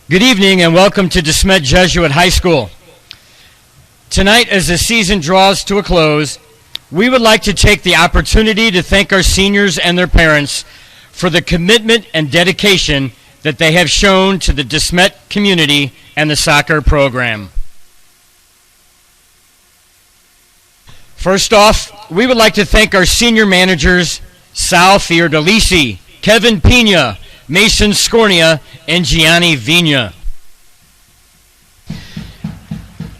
Good evening and welcome to DeSmet Jesuit High School. Tonight, as the season draws to a close, we would like to take the opportunity to thank our seniors and their parents for the commitment and dedication that they have shown to the DeSmet community and the soccer program. First off, we would like to thank our senior managers, Sal Fiordalisi, Kevin Pina, Mason Scornia, and Gianni Vigna.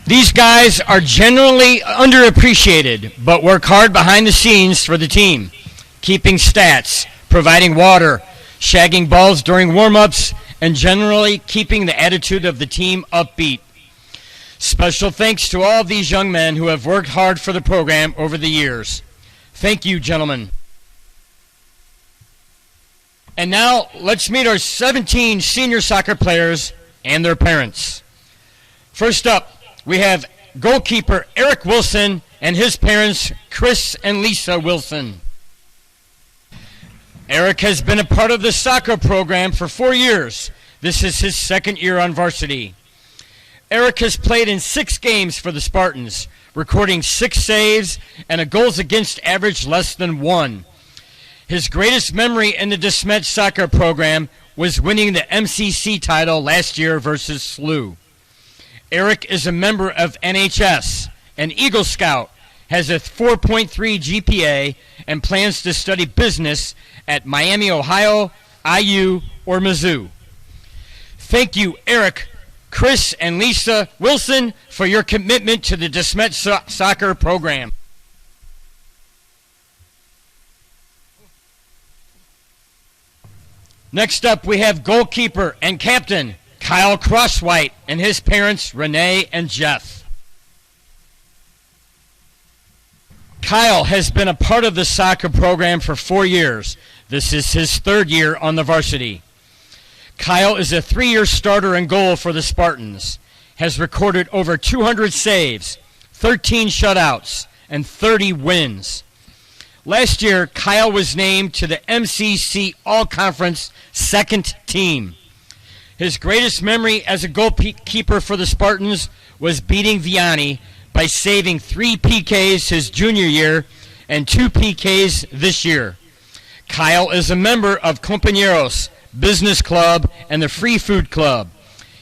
These guys are generally underappreciated, but work hard behind the scenes for the team, keeping stats, providing water, shagging balls during warm-ups, and generally keeping the attitude of the team upbeat. Special thanks to all of these young men who have worked hard for the program over the years. Thank you, gentlemen. And now, let's meet our 17 senior soccer players and their parents. First up, we have goalkeeper Eric Wilson and his parents, Chris and Lisa Wilson. Eric has been a part of the soccer program for 4 years. This is his second year on varsity. Eric has played in 6 games for the Spartans, recording 6 saves and a goals against average less than 1. His greatest memory in the DeSmet soccer program was winning the MCC title last year versus SLU. Eric is a member of NHS, an Eagle Scout, has a 4.3 GPA, and plans to study business at Miami, Ohio, IU, or Mizzou. Thank you, Eric, Chris, and Lisa Wilson for your commitment to the DeSmet soccer program. Next up, we have goalkeeper and captain Kyle Crosswhite and his parents Renee and Jeff. Kyle has been a part of the soccer program for 4 years. This is his 3rd year on the varsity. Kyle is a 3-year starter in goal for the Spartans, has recorded over 200 saves, 13 shutouts, and 30 wins. Last year, Kyle was named to the MCC All-Conference 2nd team. His greatest memory as a goalkeeper for the Spartans was beating Vianney by saving 3 PKs his junior year and 2 PKs this year. Kyle is a member of Compañeros Business Club and the Free Food Club.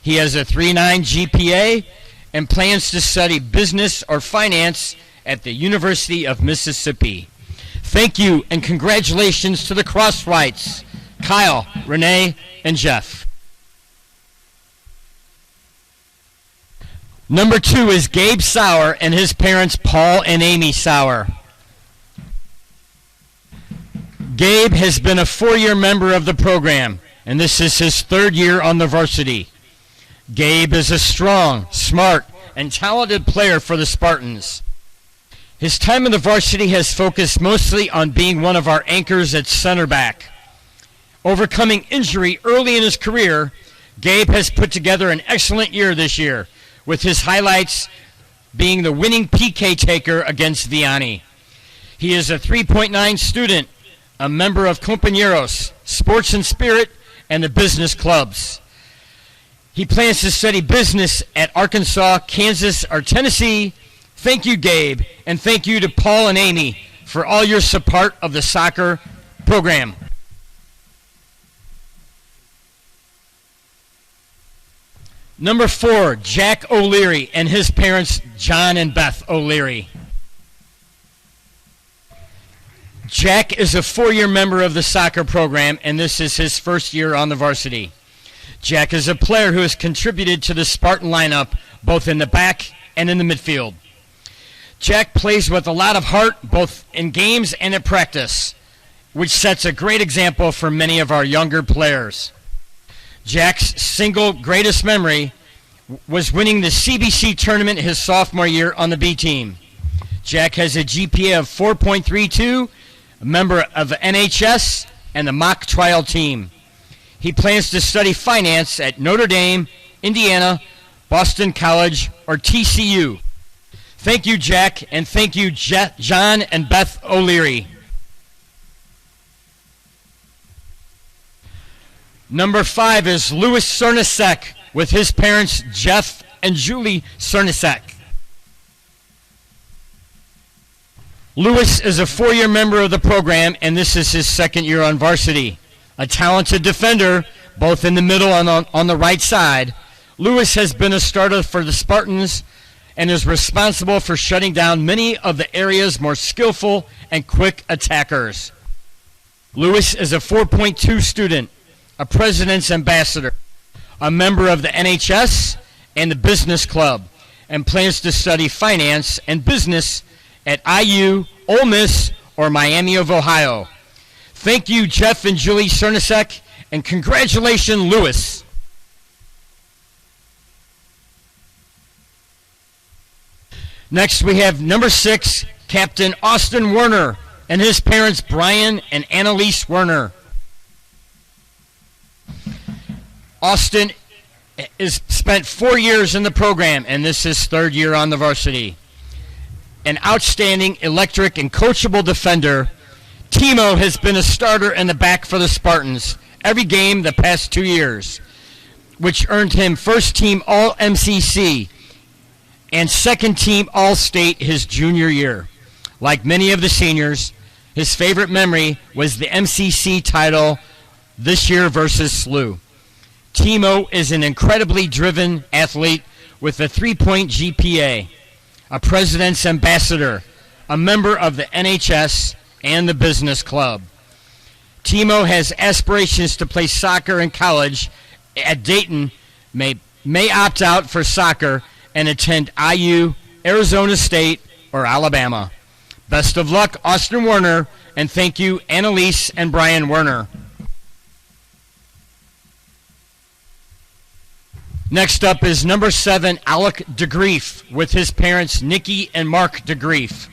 He has a 3.9 GPA and plans to study business or finance at the University of Mississippi. Thank you and congratulations to the Crosswhites, Kyle, Renee, and Jeff. Number 2 is Gabe Sauer and his parents Paul and Amy Sauer. Gabe has been a 4-year member of the program, and this is his 3rd year on the varsity. Gabe is a strong, smart, and talented player for the Spartans. His time in the varsity has focused mostly on being one of our anchors at center back. Overcoming injury early in his career, Gabe has put together an excellent year this year, with his highlights being the winning PK taker against Vianney. He is a 3.9 student, a member of Compañeros, Sports and Spirit, and the business clubs. He plans to study business at Arkansas, Kansas, or Tennessee. Thank you, Gabe, and thank you to Paul and Amy for all your support of the soccer program. Number 4, Jack O'Leary and his parents, John and Beth O'Leary. Jack is a 4-year member of the soccer program, and this is his 1st year on the varsity. Jack is a player who has contributed to the Spartan lineup, both in the back and in the midfield. Jack plays with a lot of heart, both in games and at practice, which sets a great example for many of our younger players. Jack's single greatest memory was winning the CBC tournament his sophomore year on the B team. Jack has a GPA of 4.32, a member of the NHS and the mock trial team. He plans to study finance at Notre Dame, Indiana, Boston College, or TCU. Thank you, Jack, and thank you, John and Beth O'Leary. Number 5 is Louis Cernasek with his parents Jeff and Julie Cernisek. Lewis is a 4-year member of the program, and this is his second year on varsity. A talented defender, both in the middle and on the right side, Lewis has been a starter for the Spartans and is responsible for shutting down many of the area's more skillful and quick attackers. Lewis is a 4.2 student, a president's ambassador, a member of the NHS and the business club, and plans to study finance and business at IU, Ole Miss, or Miami of Ohio. Thank you, Jeff and Julie Cernisek, and congratulations, Lewis. Next, we have number 6, Captain Austin Werner, and his parents Brian and Annalise Werner. Austin has spent 4 years in the program, and this is his 3rd year on the varsity. An outstanding, electric, and coachable defender, Timo has been a starter in the back for the Spartans every game the past 2 years, which earned him first team All-MCC and second team All-State his junior year. Like many of the seniors, his favorite memory was the MCC title this year versus SLU. Timo is an incredibly driven athlete with a 3-point GPA, a president's ambassador, a member of the NHS and the business club. Timo has aspirations to play soccer in college at Dayton, may opt out for soccer and attend IU, Arizona State, or Alabama. Best of luck, Austin Werner, and thank you, Annalise and Brian Werner. Next up is number 7, Alec DeGrief, with his parents Nikki and Mark DeGrief.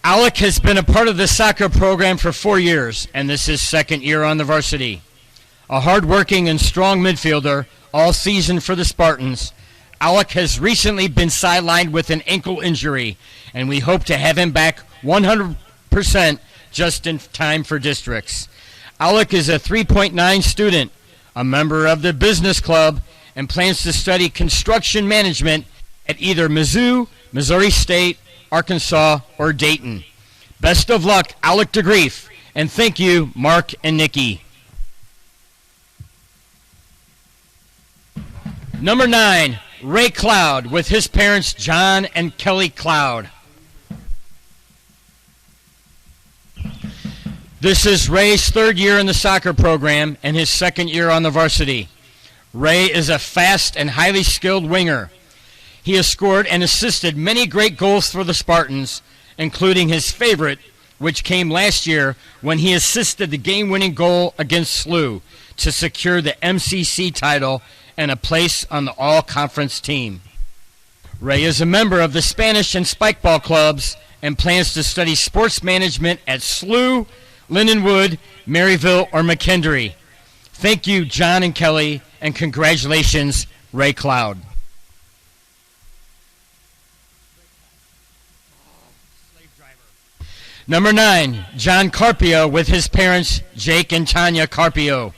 Alec has been a part of the soccer program for 4 years, and this is his 2nd year on the varsity. A hard-working and strong midfielder all season for the Spartans, Alec has recently been sidelined with an ankle injury, and we hope to have him back 100% just in time for districts. Alec is a 3.9 student, a member of the business club, and plans to study construction management at either Mizzou, Missouri State, Arkansas, or Dayton. Best of luck, Alec DeGrief, and thank you, Mark and Nikki. Number 9, Ray Cloud, with his parents John and Kelly Cloud. This is Ray's 3rd year in the soccer program and his 2nd year on the varsity. Ray is a fast and highly skilled winger. He has scored and assisted many great goals for the Spartans, including his favorite, which came last year when he assisted the game-winning goal against SLU to secure the MCC title and a place on the all-conference team. Ray is a member of the Spanish and Spikeball clubs and plans to study sports management at SLU, Lindenwood, Maryville, or McKendree. Thank you, John and Kelly, and congratulations, Ray Cloud. Number 9, John Carpio, with his parents Jake and Tanya Carpio.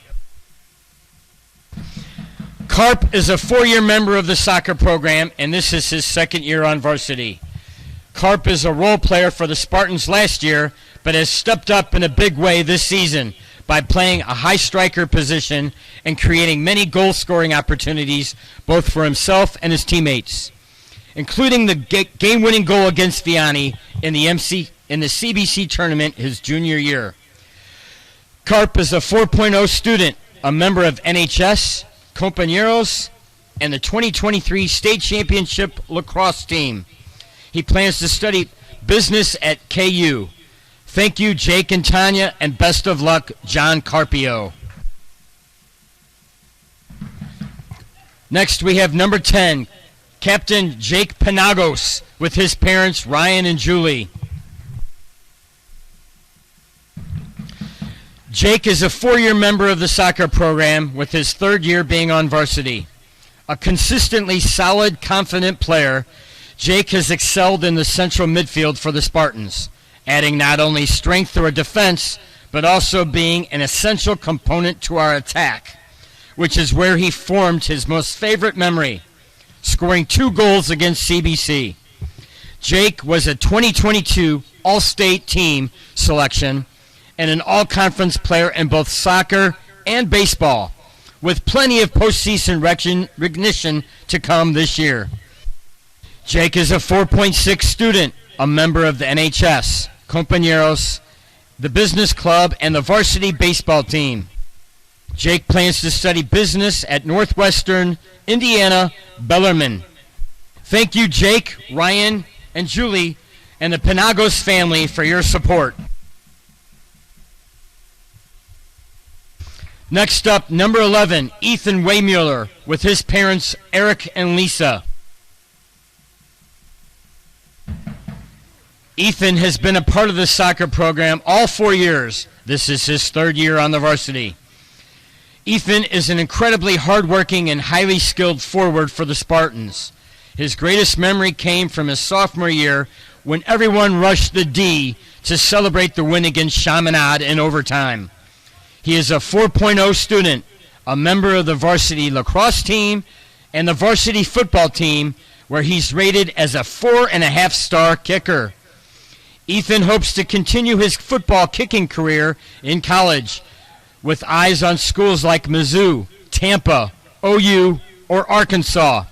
Carp is a 4-year member of the soccer program, and this is his 2nd year on varsity. Carp is a role player for the Spartans last year, but has stepped up in a big way this season by playing a high striker position and creating many goal-scoring opportunities both for himself and his teammates, including the game-winning goal against Vianney in the CBC tournament his junior year. Carp is a 4.0 student, a member of NHS, Compañeros, and the 2023 State Championship lacrosse team. He plans to study business at KU. Thank you, Jake and Tanya, and best of luck, John Carpio. Next, we have number 10, Captain Jake Panagos, with his parents Ryan and Julie. Jake is a 4-year member of the soccer program, with his 3rd year being on varsity. A consistently solid, confident player, Jake has excelled in the central midfield for the Spartans, adding not only strength to our defense, but also being an essential component to our attack. which is where he formed his most favorite memory, scoring 2 goals against CBC. Jake was a 2022 All-State team selection and an all-conference player in both soccer and baseball, with plenty of postseason recognition to come this year. Jake is a 4.6 student, a member of the NHS, Compañeros, the business club, and the varsity baseball team. Jake plans to study business at Northwestern Indiana Bellarmine. Thank you, Jake, Ryan, and Julie, and the Penagos family for your support. Next up, number 11, Ethan Waymuller, with his parents Eric and Lisa. Ethan has been a part of the soccer program all 4 years. This is his 3rd year on the varsity. Ethan is an incredibly hardworking and highly skilled forward for the Spartans. His greatest memory came from his sophomore year when everyone rushed the D to celebrate the win against Chaminade in overtime. He is a 4.0 student, a member of the varsity lacrosse team and the varsity football team, where he's rated as a 4.5-star kicker. Ethan hopes to continue his football kicking career in college, with eyes on schools like Mizzou, Tampa, OU, or Arkansas.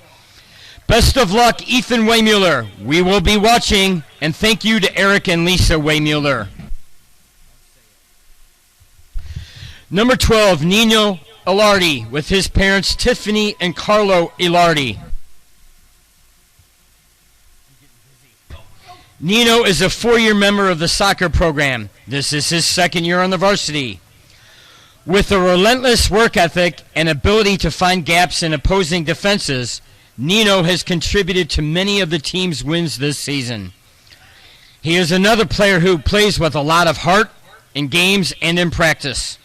Best of luck, Ethan Waymuller. We will be watching, and thank you to Eric and Lisa Waymuller. Number 12, Nino Ilardi, with his parents Tiffany and Carlo Ilardi. Nino is a 4-year member of the soccer program. This is his 2nd year on the varsity. With a relentless work ethic and ability to find gaps in opposing defenses, Nino has contributed to many of the team's wins this season. He is another player who plays with a lot of heart in games and in practice,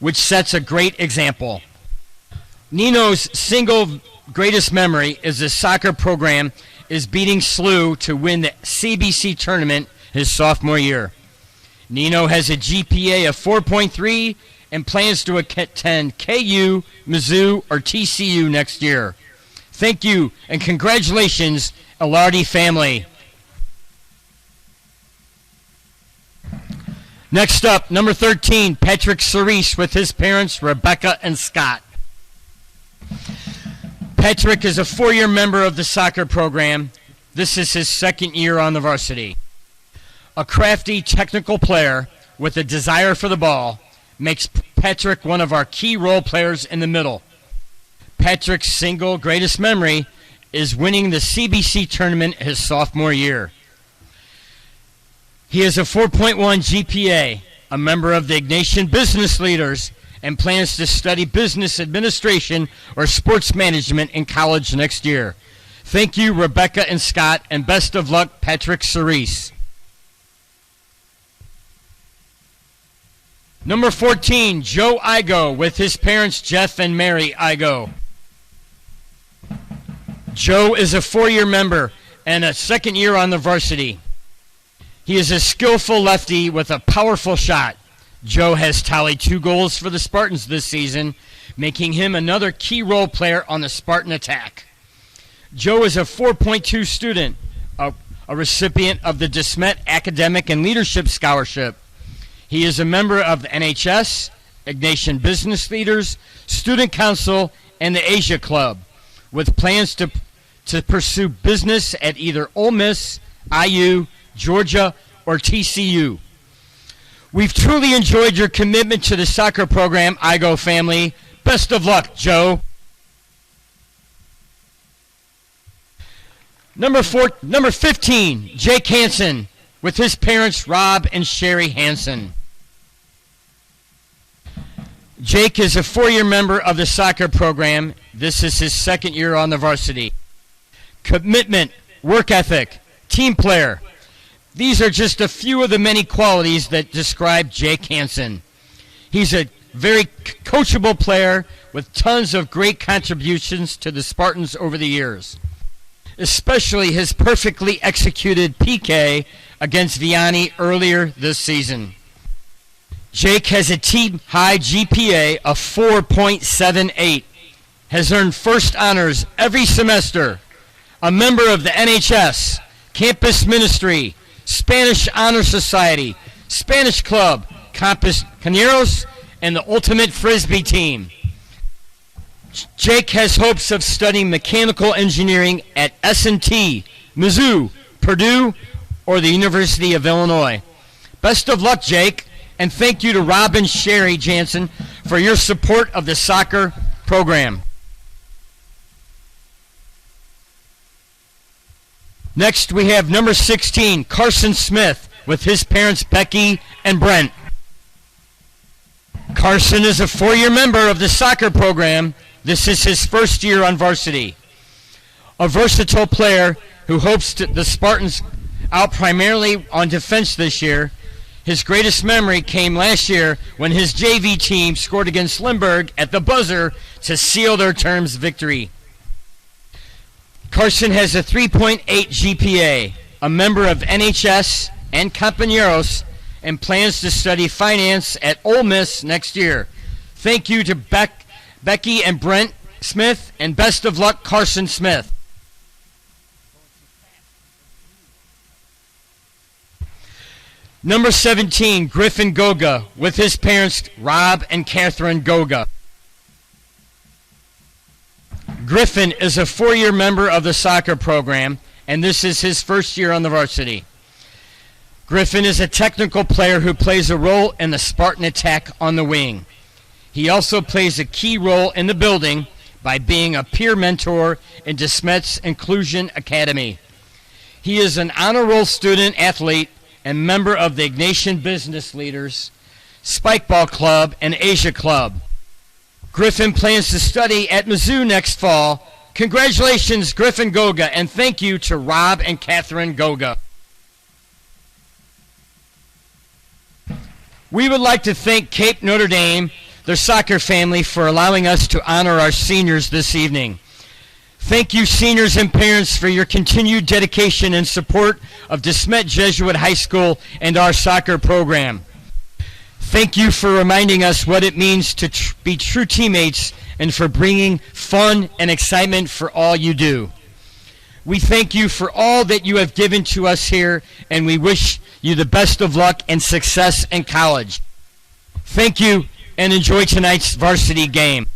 which sets a great example. Nino's single greatest memory is the soccer program is beating SLU to win the CBC tournament his sophomore year. Nino has a GPA of 4.3 and plans to attend KU, Mizzou, or TCU next year. Thank you and congratulations, Ilardi family. Next up, number 13, Patrick Cerise, with his parents Rebecca and Scott. Patrick is a 4-year member of the soccer program. This is his 2nd year on the varsity. A crafty, technical player with a desire for the ball makes Patrick one of our key role players in the middle. Patrick's single greatest memory is winning the CBC tournament his sophomore year. He has a 4.1 GPA, a member of the Ignatian Business Leaders, and plans to study business administration or sports management in college next year. Thank you, Rebecca and Scott, and best of luck, Patrick Cerise. Number 14, Joe Igo, with his parents Jeff and Mary Igo. Joe is a 4-year member and a 2nd year on the varsity. He is a skillful lefty with a powerful shot. Joe has tallied 2 goals for the Spartans this season, making him another key role player on the Spartan attack. Joe is a 4.2 student, a recipient of the DeSmet Academic and Leadership Scholarship. He is a member of the NHS, Ignatian Business Leaders, Student Council, and the Asia Club, with plans to pursue business at either Ole Miss, IU, Georgia, or TCU. We've truly enjoyed your commitment to the soccer program, Igo family. Best of luck, Joe. Number 15, Jake Hansen, with his parents Rob and Sherry Hansen. Jake is a 4-year member of the soccer program. This is his 2nd year on the varsity. Commitment, work ethic, team player. These are just a few of the many qualities that describe Jake Hansen. He's a very coachable player with tons of great contributions to the Spartans over the years, especially his perfectly executed PK against Vianney earlier this season. Jake has a team-high GPA of 4.78, has earned first honors every semester, a member of the NHS, Campus Ministry, Spanish Honor Society, Spanish Club, Compañeros, and the Ultimate Frisbee team. Jake has hopes of studying mechanical engineering at S&T, Mizzou, Purdue, or the University of Illinois. Best of luck, Jake, and thank you to Rob and Sherry Jansen for your support of the soccer program. Next, we have number 16, Carson Smith, with his parents Becky and Brent. Carson is a four-year member of the soccer program. This is his first year on varsity. A versatile player who hopes the Spartans out primarily on defense this year. His greatest memory came last year when his JV team scored against Limburg at the buzzer to seal their term's victory. Carson has a 3.8 GPA, a member of NHS and Compañeros, and plans to study finance at Ole Miss next year. Thank you to Becky and Brent Smith, and best of luck, Carson Smith. Number 17, Griffin Goga, with his parents Rob and Catherine Goga. Griffin is a four-year member of the soccer program, and this is his first year on the varsity. Griffin is a technical player who plays a role in the Spartan attack on the wing. He also plays a key role in the building by being a peer mentor in DeSmet's Inclusion Academy. He is an honor roll student athlete and member of the Ignatian Business Leaders, Spikeball Club, and Asia Club. Griffin plans to study at Mizzou next fall. Congratulations, Griffin Goga, and thank you to Rob and Catherine Goga. We would like to thank Cape Notre Dame, their soccer family, for allowing us to honor our seniors this evening. Thank you, seniors and parents, for your continued dedication and support of DeSmet Jesuit High School and our soccer program. Thank you for reminding us what it means to be true teammates and for bringing fun and excitement for all you do. We thank you for all that you have given to us here, and we wish you the best of luck and success in college. Thank you, and enjoy tonight's varsity game.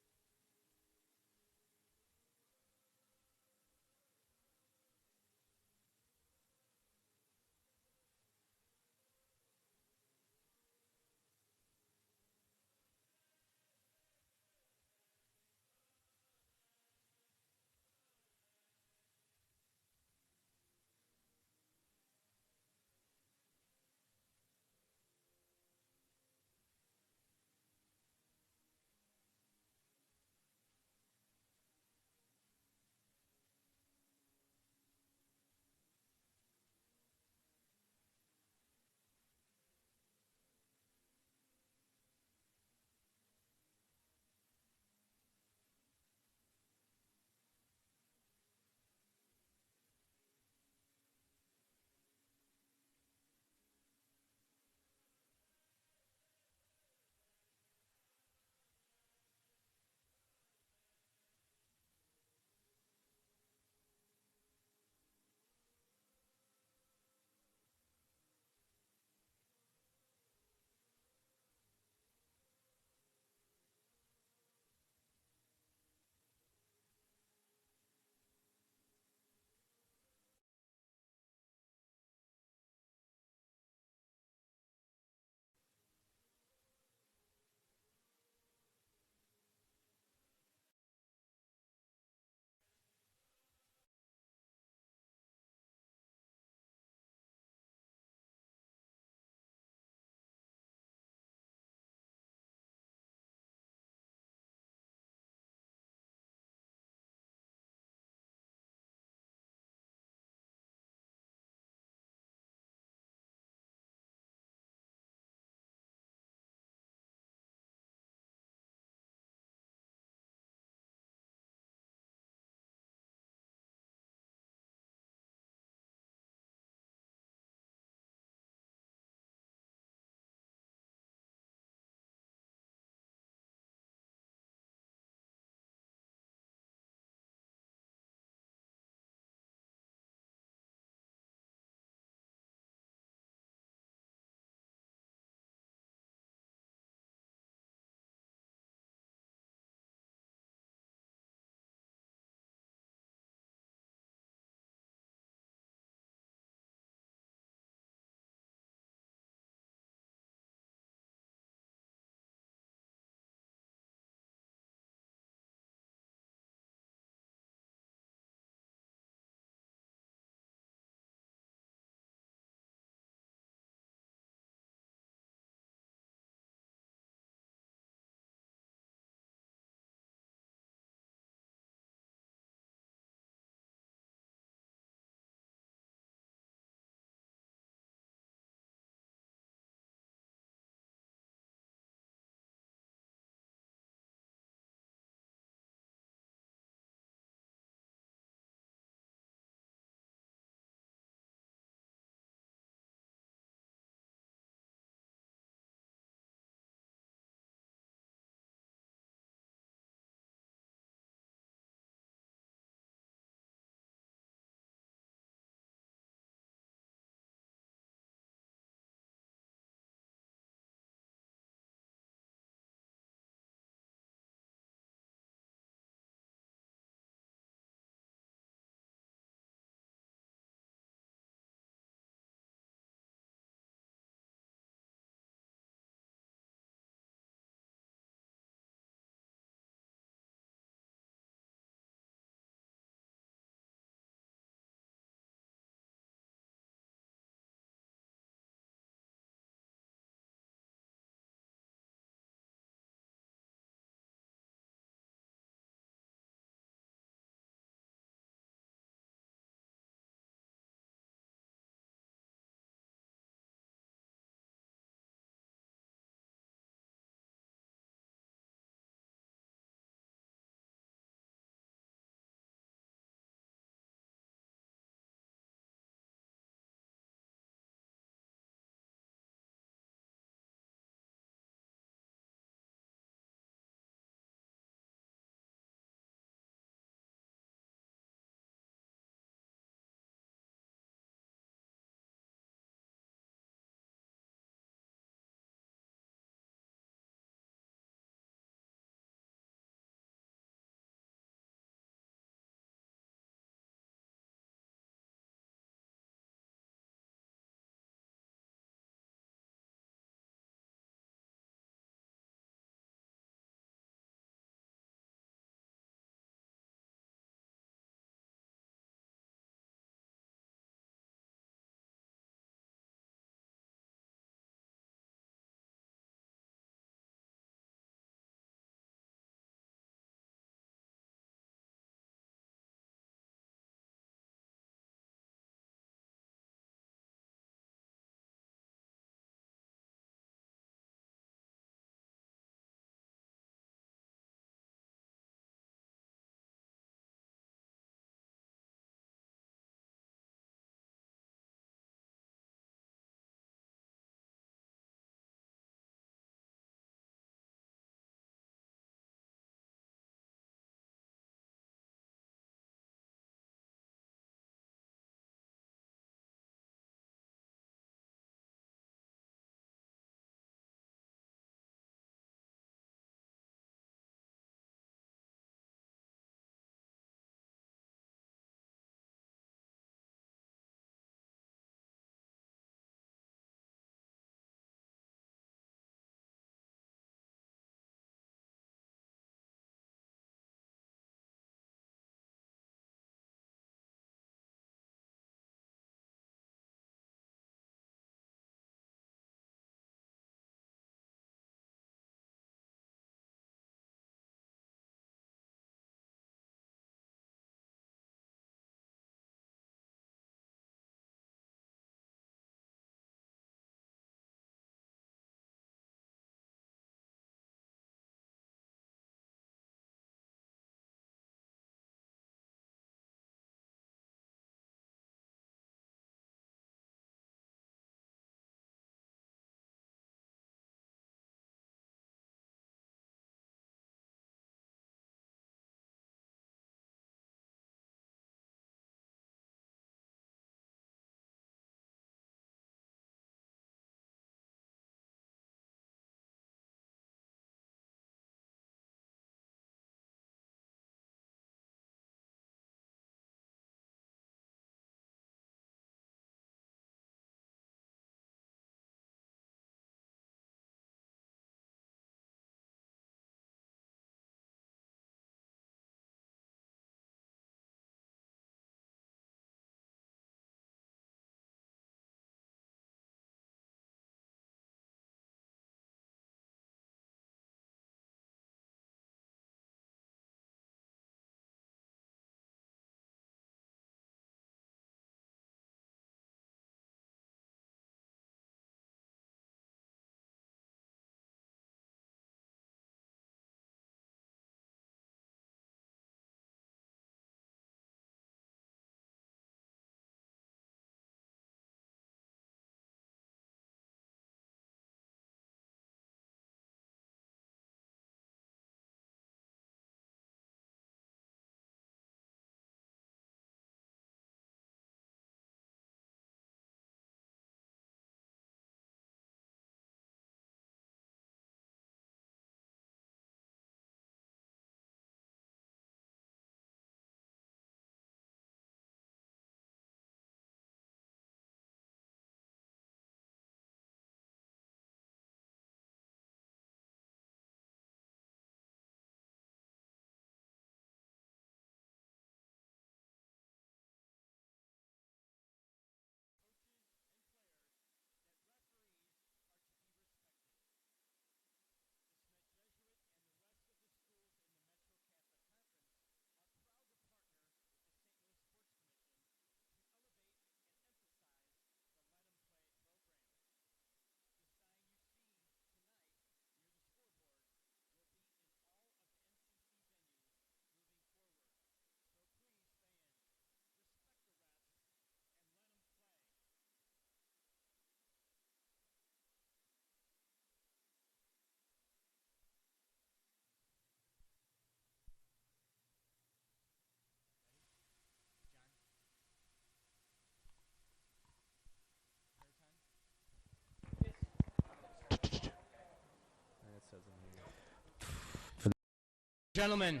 gentlemen,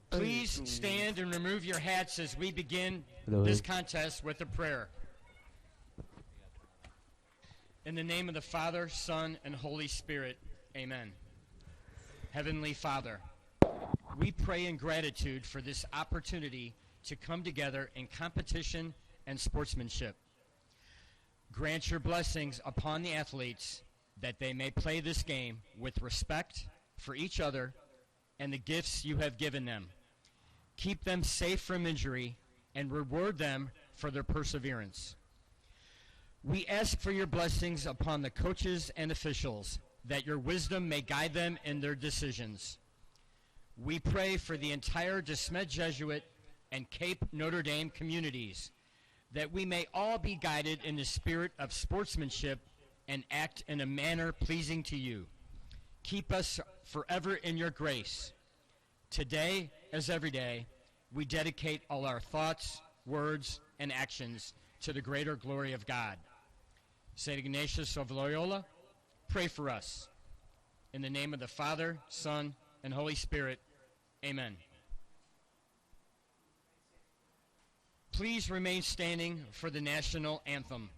please stand and remove your hats as we begin this contest with a prayer. In the name of the Father, Son, and Holy Spirit, amen. Heavenly Father, we pray in gratitude for this opportunity to come together in competition and sportsmanship. Grant your blessings upon the athletes that they may play this game with respect for each other and the gifts you have given them. Keep them safe from injury and reward them for their perseverance. We ask for your blessings upon the coaches and officials, that your wisdom may guide them in their decisions. We pray for the entire De Smet Jesuit and Cape Notre Dame communities, that we may all be guided in the spirit of sportsmanship and act in a manner pleasing to you. Keep us forever in your grace. Today, as every day, we dedicate all our thoughts, words, and actions to the greater glory of God. St. Ignatius of Loyola, pray for us. In the name of the Father, Son, and Holy Spirit, amen. Please remain standing for the national anthem.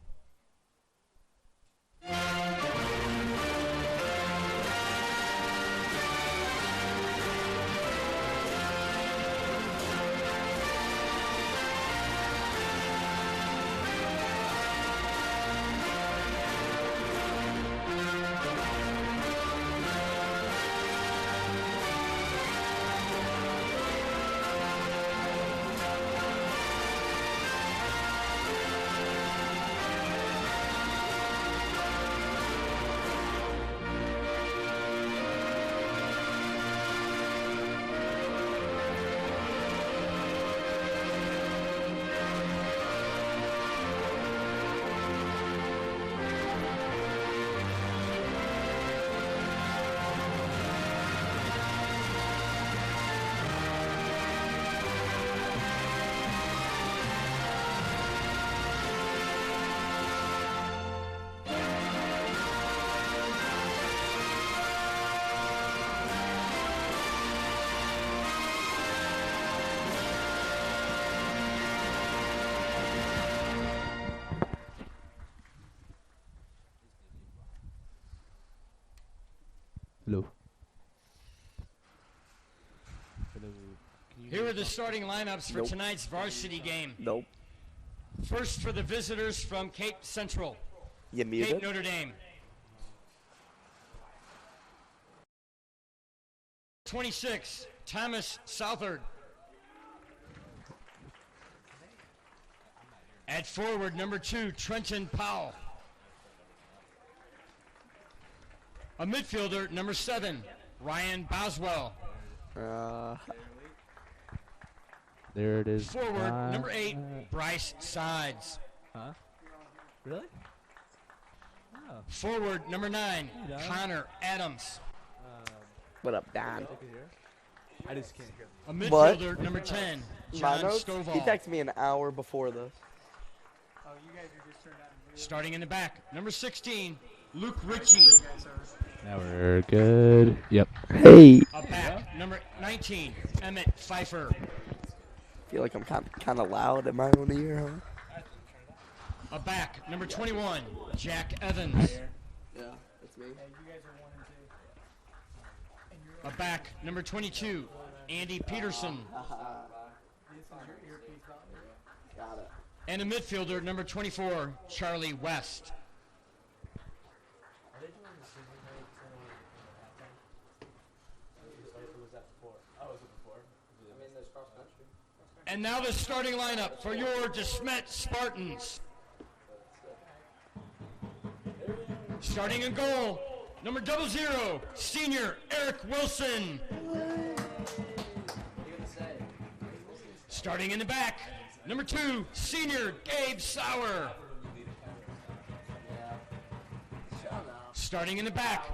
Hello. Here are the starting lineups for tonight's varsity game. Nope. First for the visitors from Cape Central, You muted? Cape Notre Dame. 26, Thomas Southard. At forward, number 2, Trenton Powell. A midfielder, number 7, Ryan Boswell. There it is. Forward, number 8, Bryce Sides. Huh? Really? Oh. Forward, number 9, Don. Connor Adams. What up, Don? I just can't hear. A midfielder, number 10, My John notes? Stovall. He texted me an hour before this. Oh, you guys are just turned out in blue. Starting in the back, number 16, Luke Ritchie. Now we're good. Yep. Hey! A back, number 19, Emmett Pfeiffer. Feel like I'm kind of loud in my own ear, huh? A back, number 21, Jack Evans. Yeah, that's me. Hey, you guys are 1 and 2. A back, number 22, Andy Peterson. This is your earpiece button. Got it. And a midfielder, number 24, Charlie West. And now the starting lineup for your De Smet Spartans. Starting in goal, number 00, senior Eric Wilson. Starting in the back, number 2, senior Gabe Sauer. Starting in the back,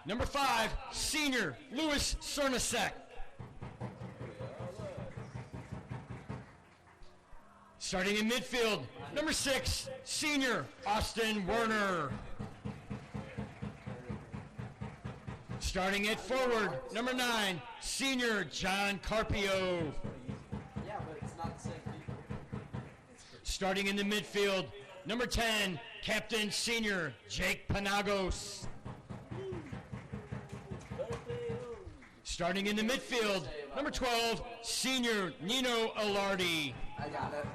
number 5, senior Louis Cernasek. Starting in midfield, number 6, senior Austin Werner. Starting at forward, number 9, senior John Carpio. Yeah, but it's not the same people. Starting in the midfield, number 10, captain senior Jake Panagos. Starting in the midfield, number 12, senior Nino Alardi. I got it.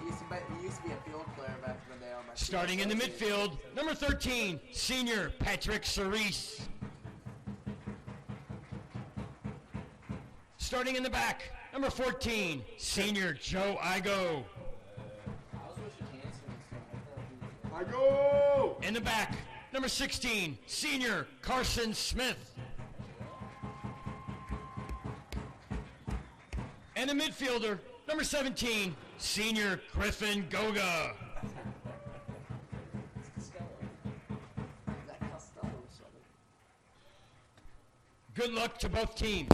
He used to be a field player back in the day on my team. Starting in the midfield, number 13, senior Patrick Cerise. Starting in the back, number 14, senior Joe Igo. Igo! In the back, number 16, senior Carson Smith. And the midfielder, number 17, senior Griffin Goga. Good luck to both teams.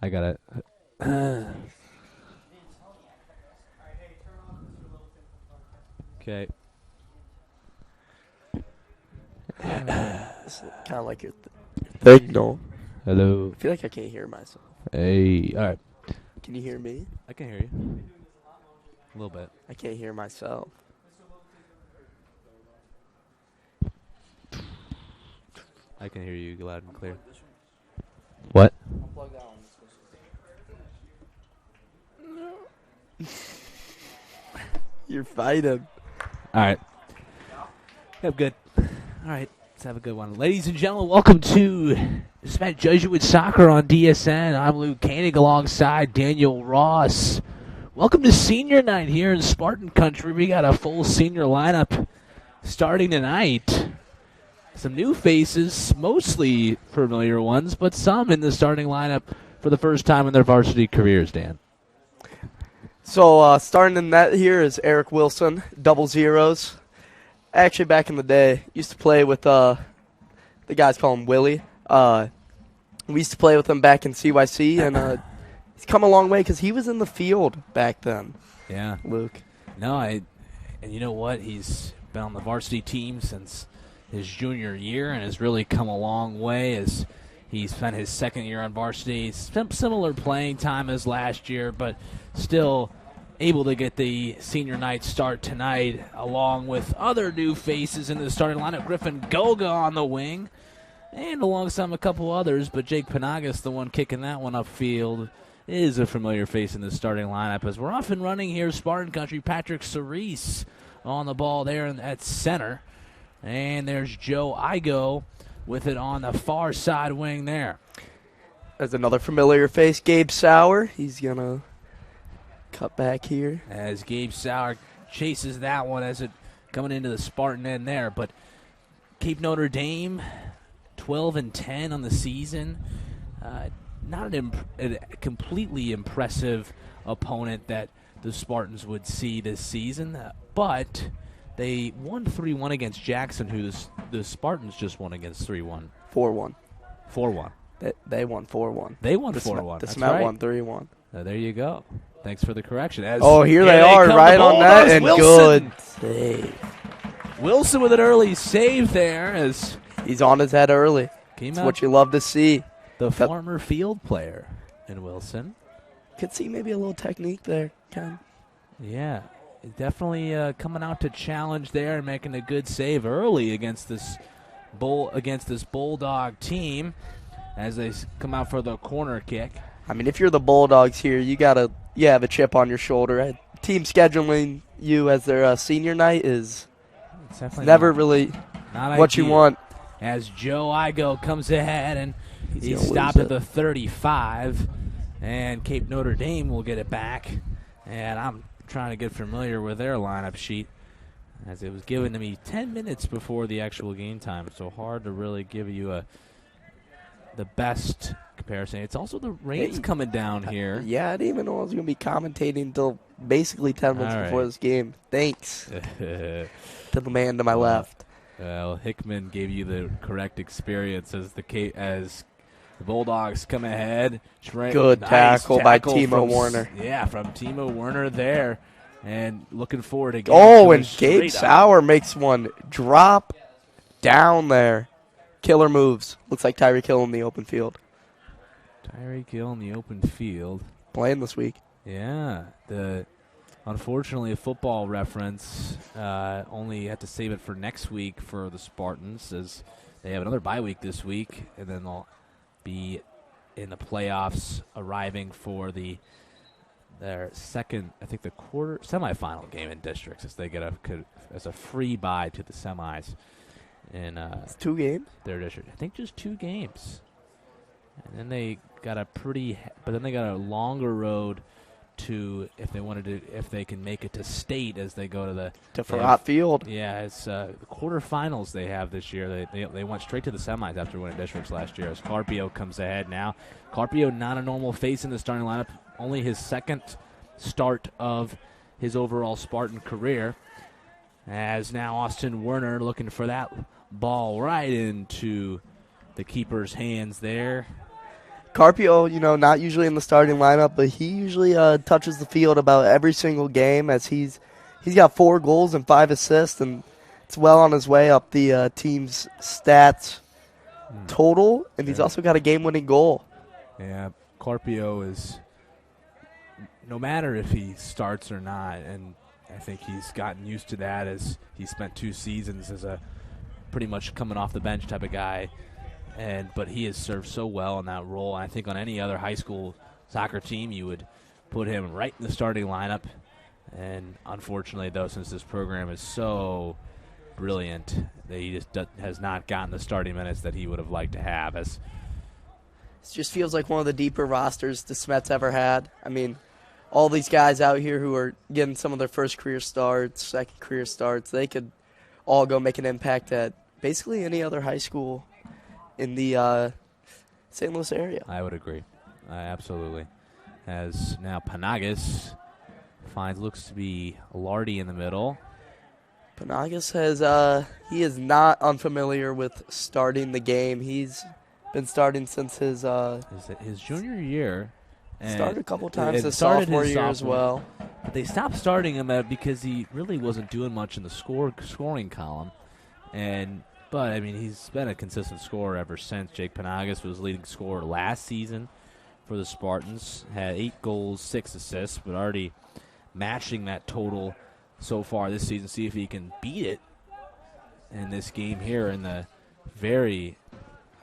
I got it. Okay. It's kind of like your signal. Hello. I feel like I can't hear myself. Hey. All right. Can you hear me? I can hear you. A little bit. I can't hear myself. I can hear you loud and clear. What? You're fighting. All right. Yep, good. All right. Let's have a good one. Ladies and gentlemen, welcome to Spent Jesuit Soccer on DSN. I'm Luke Koenig alongside Daniel Ross. Welcome to senior night here in Spartan Country. We got a full senior lineup starting tonight. Some new faces, mostly familiar ones, but some in the starting lineup for the first time in their varsity careers, Dan. So starting in net here is Eric Wilson, double zeros. Actually, back in the day, used to play with the guys call him Willie. We used to play with him back in CYC, and he's come a long way because he was in the field back then. Yeah, Luke. No, and you know what? He's been on the varsity team since his junior year and has really come a long way as he's spent his second year on varsity. Similar playing time as last year, but still able to get the senior night start tonight along with other new faces in the starting lineup. Griffin Goga on the wing and alongside a couple others, but Jake Panagas, the one kicking that one upfield, is a familiar face in the starting lineup as we're off and running here. Spartan Country, Patrick Cerise on the ball there at center. And there's Joe Igo with it on the far side wing there. There's another familiar face, Gabe Sauer. He's going to cut back here. As Gabe Sauer chases that one as it coming into the Spartan end there. But Cape Notre Dame, 12-10 on the season. Not a completely impressive opponent that the Spartans would see this season, but they won 3-1 against Jackson, who the Spartans just won against 3-1. 4-1. 4-1. They won 4-1. They won The 4-1. The That's Smet right. won 3-1. There you go. Thanks for the correction. Here They are come, right the on that, Bulldogs. and Wilson. good save. Wilson with an early save there as He's on his head early. came That's out what you love to see. the former field player in Wilson. Could see maybe a little technique there, Ken. Yeah, definitely coming out to challenge there and making a good save early against this Bulldog team as they come out for the corner kick. I mean, if you're the Bulldogs here, you have a chip on your shoulder. Team scheduling you as their senior night is never really not what you ideal. want. As Joe Igo comes ahead and he's gonna stopped lose at the 35 And Cape Notre Dame will get it back. And I'm trying to get familiar with their lineup sheet, as it was given to me 10 minutes before the actual game time. So hard to really give you the best comparison. It's also the rain's coming down here. Yeah, I didn't even know I was going to be commentating until basically 10 minutes before this game. Thanks to the man to my left. Well, Hickman gave you the correct experience as the Bulldogs come ahead. Good tackle by Timo Werner. Yeah, from Timo Werner there. And looking forward to and Gabe Sauer makes one drop down there. Killer moves. Looks like Tyreek Hill in the open field. Tyreek Hill in the open field. Playing this week. Yeah. Unfortunately, a football reference only had to save it for next week for the Spartans, as they have another bye week this week, and then they'll be in the playoffs, arriving for their second, I think, the semifinal game in districts, as they get as a free bye to the semis in it's 2 games. Their district. I think just 2 games, and then they got a longer road to if they can make it to state as they go to Farrat Field. Yeah, it's the quarterfinals they have this year. They went straight to the semis after winning districts last year. As Carpio comes ahead now. Carpio not a normal face in the starting lineup. Only his second start of his overall Spartan career. As now Austin Werner looking for that ball right into the keeper's hands there. Carpio, not usually in the starting lineup, but he usually touches the field about every single game, as he's got 4 goals and 5 assists, and it's well on his way up the team's stats total, and he's also got a game-winning goal. Yeah, Carpio is, no matter if he starts or not, and I think he's gotten used to that as he spent 2 seasons as a pretty much coming off the bench type of guy. But he has served so well in that role. And I think on any other high school soccer team, you would put him right in the starting lineup. And unfortunately, though, since this program is so brilliant, that he just has not gotten the starting minutes that he would have liked to have. It just feels like one of the deeper rosters the Smets ever had. I mean, all these guys out here who are getting some of their first career starts, second career starts, they could all go make an impact at basically any other high school in the St. Louis area. I would agree. Absolutely. As now Panagas looks to be Lardy in the middle. Panagas he is not unfamiliar with starting the game. He's been starting since his junior year. Started a couple times his sophomore year as well. But they stopped starting him because he really wasn't doing much in the scoring column. But, I mean, he's been a consistent scorer ever since. Jake Panagas was leading scorer last season for the Spartans. Had 8 goals, 6 assists, but already matching that total so far this season. See if he can beat it in this game here in the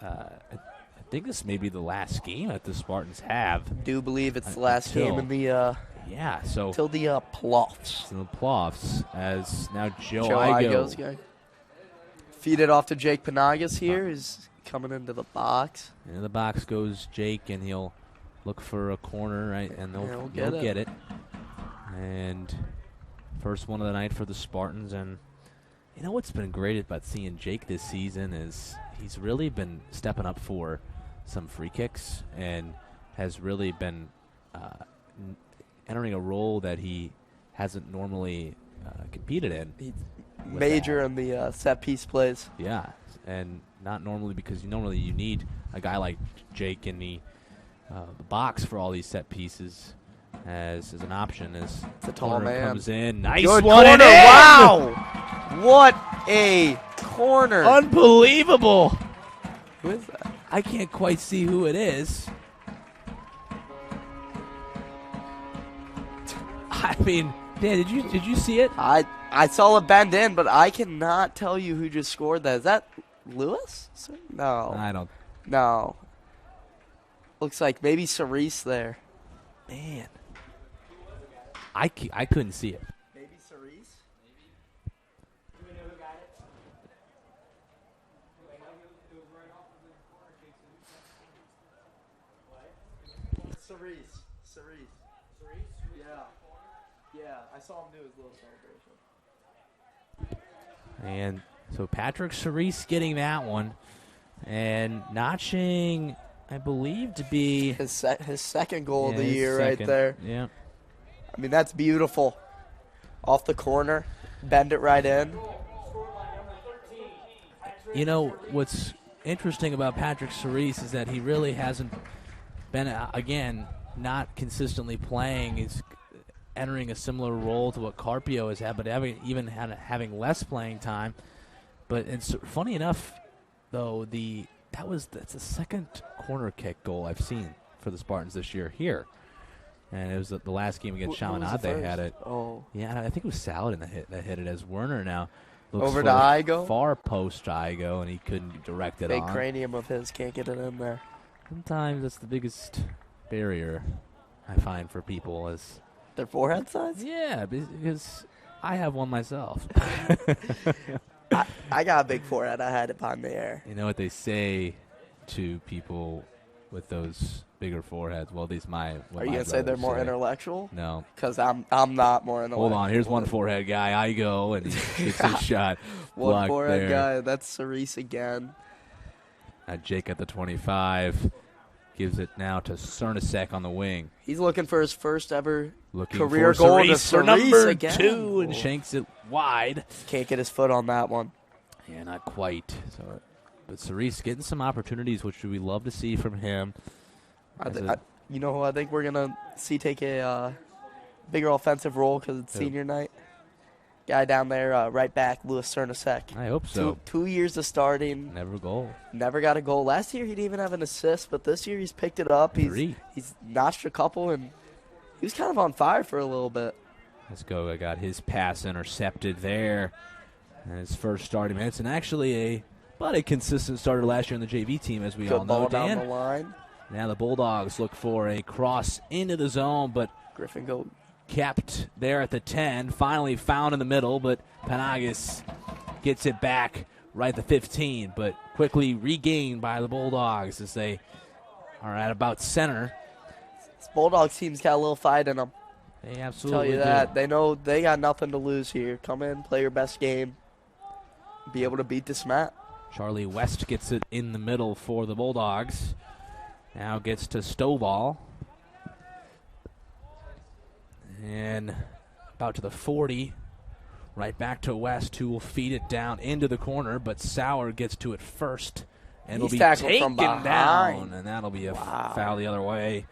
I think this may be the last game that the Spartans have. I do believe it's the last game in the until the playoffs. In the playoffs, as now Joe Igo's going. Feed it off to Jake Panagas here. He's coming into the box. In the box goes Jake, and he'll look for a corner, right? And they'll get it. And first one of the night for the Spartans. And you know what's been great about seeing Jake this season is he's really been stepping up for some free kicks and has really been entering a role that he hasn't normally competed in. Major in the set piece plays. Yeah, and not normally, because normally you need a guy like Jake in the box for all these set pieces as an option. As it's a tall man comes in, nice good one, corner! Wow, what a corner! Unbelievable. Who is that? I can't quite see who it is. I mean, Dan, did you see it? I saw it bend in, but I cannot tell you who just scored that. Is that Lewis? No. I don't. No. Looks like maybe Cerise there. Man. I couldn't see it. Maybe Cerise? Cerise. Yeah, I saw him do his little celebration. And so Patrick Cerise getting that one. And notching, I believe, to be His second goal of the his year second. right there. Yeah. I mean, that's beautiful. Off the corner, bend it right in. You know, what's interesting about Patrick Cerise is that he really hasn't been, again, not consistently playing. He's entering a similar role to what Carpio has had, but having less playing time. But it's funny enough, though, that's the second corner kick goal I've seen for the Spartans this year here. And it was the last game against Chaminade they had it. Oh. Yeah, I think it was Saladin that hit it as Werner now. Looks Over for to the Igo? Far post to Igo, and he couldn't direct it Big on. cranium of his, can't get it in there. Sometimes that's the biggest barrier I find for people is, Their forehead size? yeah, because I have one myself. I got a big forehead. I had it behind the air. You know what they say to people with those bigger foreheads? Well, at least what Are you my going to say they're brothers more say. intellectual? No. Because I'm not more intellectual. Hold on. Here's one forehead guy. I go, and he gets his shot. One blocked forehead there. guy. That's Cerise again. Jake at the 25 gives it now to Cernasek on the wing. He's looking for his first ever Looking career for goal to Cerise for Cerise number again. 2 and Oh. shanks it wide. Can't get his foot on that one. Yeah, not quite. So, but Cerise getting some opportunities, which we love to see from him. You know who I think we're going to see take a bigger offensive role because it's Who? senior night? Guy down there, right back, Louis Cernasek. I hope so. Two years of starting. Never a goal. Never got a goal. Last year he didn't even have an assist, but this year he's picked it up. Three. He's notched a couple, and he was kind of on fire for a little bit. Let's go. I got his pass intercepted there. And his first starting minutes, and actually about a consistent starter last year on the JV team, as we all Good know. ball down Dan. the line. Now the Bulldogs look for a cross into the zone, but Griffin go. kept there at the 10. Finally found in the middle, but Panagis gets it back right at the 15, but quickly regained by the Bulldogs as they are at about center. This Bulldogs team's got a little fight in them. They Tell absolutely you do. that. They know they got nothing to lose here. Come in, play your best game, be able to beat this mat. Charlie West gets it in the middle for the Bulldogs. Now gets to Stovall. And about to the 40. Right back to West, who will feed it down into the corner, but Sauer gets to it first. And He's it'll be tackled taken from behind. down, and that'll be a Wow. foul the other way.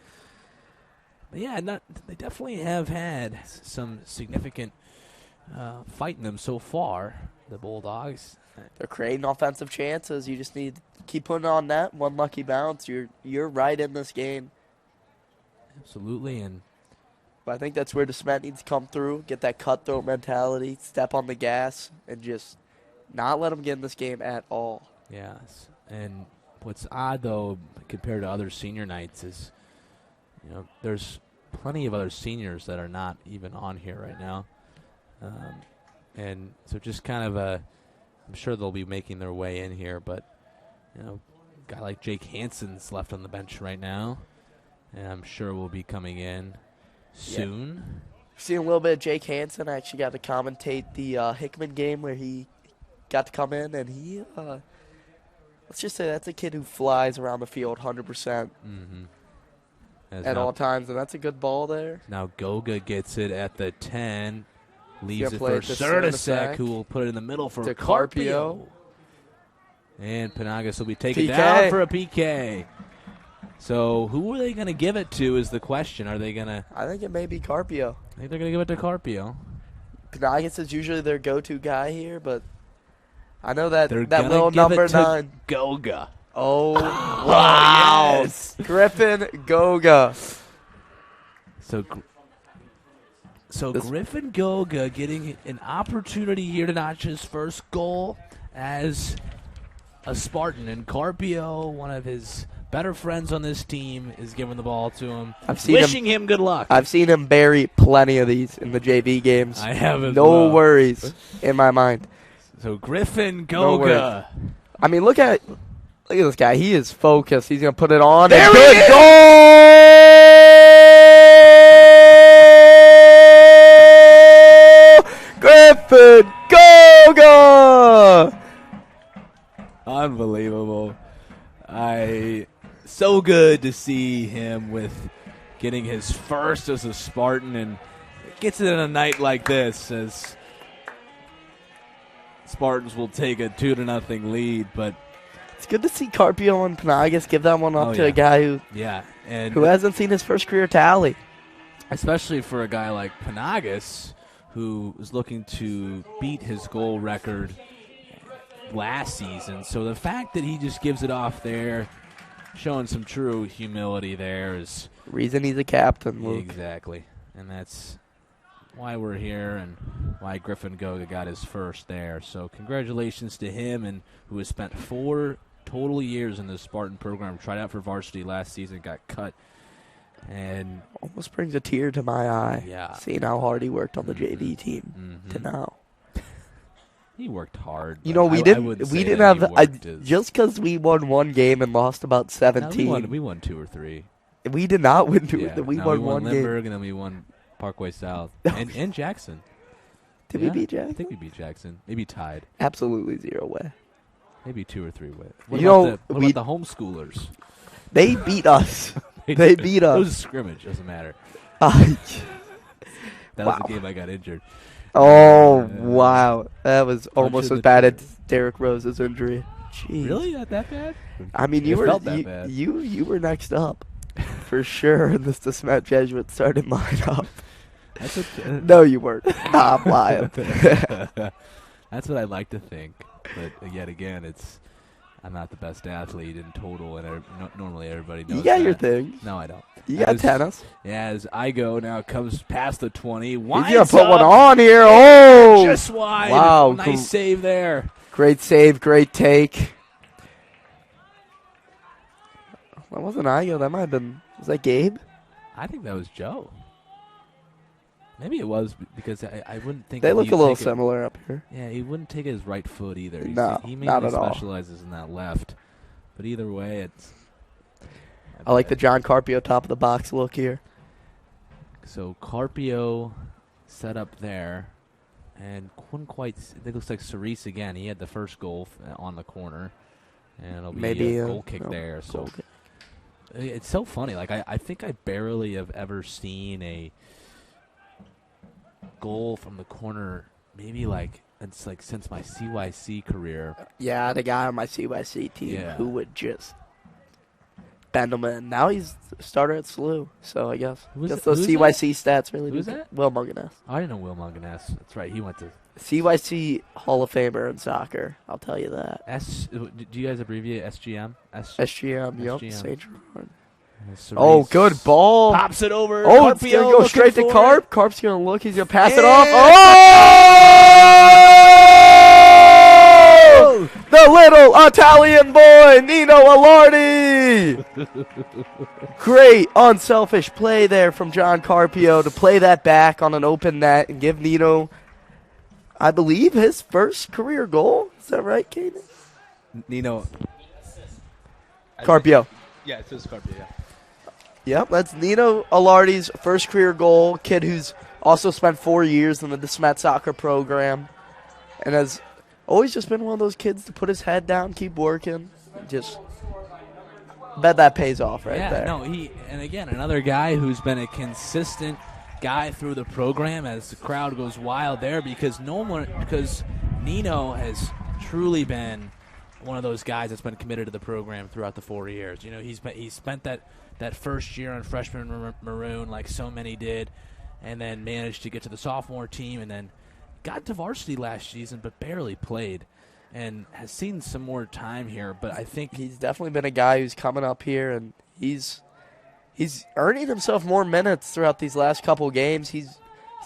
But yeah, they definitely have had some significant fight in them so far, the Bulldogs. They're creating offensive chances. You just need to keep putting on net. One lucky bounce. You're right in this game. Absolutely, and But I think that's where DeSmet needs to come through, get that cutthroat mentality, step on the gas, and just not let them get in this game at all. yes. And what's odd, though, compared to other senior nights is, there's plenty of other seniors that are not even on here right now. And so just kind of I'm sure they'll be making their way in here, but, a guy like Jake Hansen's left on the bench right now, and I'm sure will be coming in soon. Seen a little bit of Jake Hansen. I actually got to commentate the Hickman game where he got to come in, and he, let's just say that's a kid who flies around the field 100% Mm-hmm. at all times, and that's a good ball there. Now Goga gets it at the 10. Leaves gonna it play for it to Cernasek, Cernasek. who will put it in the middle for To Carpio. Carpio. And Panagis will be taken PK. down for a PK. So who are they going to give it to is the question. Are they going to... I think it may be Carpio. I think they're going to give it to Carpio. Panagis is usually their go-to guy here, but I know that They're that gonna little give number it to 9. Goga. Oh, wow. yes. Griffin Goga. So This- Griffin Goga getting an opportunity here to notch his first goal as a Spartan. And Carpio, one of his better friends on this team, is giving the ball to him, I've seen wishing him good luck. I've seen him bury plenty of these in the JV games. I have as No well. worries in my mind. So Griffin No Goga. I mean, look at this guy. He is focused. He's going to put it on. There and he good is! goal! so good to see him with getting his first as a Spartan, and gets it in a night like this as Spartans will take a 2-0 lead. But it's good to see Carpio and Panagas give that one up to a guy who who hasn't seen his first career tally. Especially for a guy like Panagas, who is looking to beat his goal record last season. So the fact that he just gives it off there, showing some true humility there, is reason he's a captain, Luke. Exactly. And that's why we're here and why Griffin Goga got his first there. So congratulations to him, and who has spent 4 total years in the Spartan program, tried out for varsity last season, got cut. And almost brings a tear to my eye. Yeah. Seeing how hard he worked on the JV team to now. He worked hard. You know, we didn't have just because we won 1 game and lost about 17. No, we won 2 or 3. We did not win 2 or 3. We won won 1 Lindbergh, game. and then we won Parkway South and Jackson. Did we beat Jackson? I think we beat Jackson. Maybe tied. Absolutely 0 way. Maybe 2 or 3 way. What about the homeschoolers? They beat us. They beat us. It was a scrimmage. Doesn't matter. That was the game I got injured. Oh, wow. That was almost as bad as Derek Rose's injury. Jeez. Really? Not that bad? I mean, you were next up for sure in this DeSmet Jesuit starting lineup. No, you weren't. I'm lying. That's what I like to think. But yet again, I'm not the best athlete in total, and normally everybody knows You got that. your thing. No, I don't. You got tennis. Yeah, as I go now, comes past the 20. He's going to put one on here. Oh! Just wide. Wow. Nice save there. Great save, great take. That wasn't Igo. That might have been, was that Gabe? I think that was Joe. Maybe it was because I wouldn't think they look a little similar up here. Yeah, he wouldn't take his right foot either. He not mainly at all. specializes in that left. But either way, it's. I like the John Carpio top of the box look here. So Carpio set up there, and couldn't quite. It looks like Cerise again. He had the first goal on the corner, and it'll be maybe a goal kick there. So it's so funny. Like I think I barely have ever seen a goal from the corner, maybe it's like since my CYC career. Yeah, the guy on my CYC team who would just bend him in. Now he's a starter at SLU, so I guess those CYC stats really. Who's that? Will Munganess. I didn't know Will Munganess. That's right. He went to CYC Hall of Famer in soccer. I'll tell you that. Do you guys abbreviate SGM? SGM. Yep. St. Gerard. Oh, good ball. Pops it over. Oh, Carpio it's going to go straight to Carp. Carp's going to look. He's going to pass it off. Oh! The little Italian boy, Nino Alardi. Great unselfish play there from John Carpio to play that back on an open net and give Nino, I believe, his first career goal. Is that right, Kaden? Nino. Carpio. Yeah, it says Carpio, yeah. Yep, that's Nino Alardi's first career goal. Kid who's also spent 4 years in the DeSmet soccer program and has always just been one of those kids to put his head down, keep working. Just bet that pays off there. And again, another guy who's been a consistent guy through the program as the crowd goes wild there because Nino has truly been one of those guys that's been committed to the program throughout the 4 years. You know, he's spent that first year on freshman Maroon like so many did, and then managed to get to the sophomore team, and then got to varsity last season but barely played, and has seen some more time here. But I think he's definitely been a guy who's coming up here, and he's earning himself more minutes throughout these last couple games. He's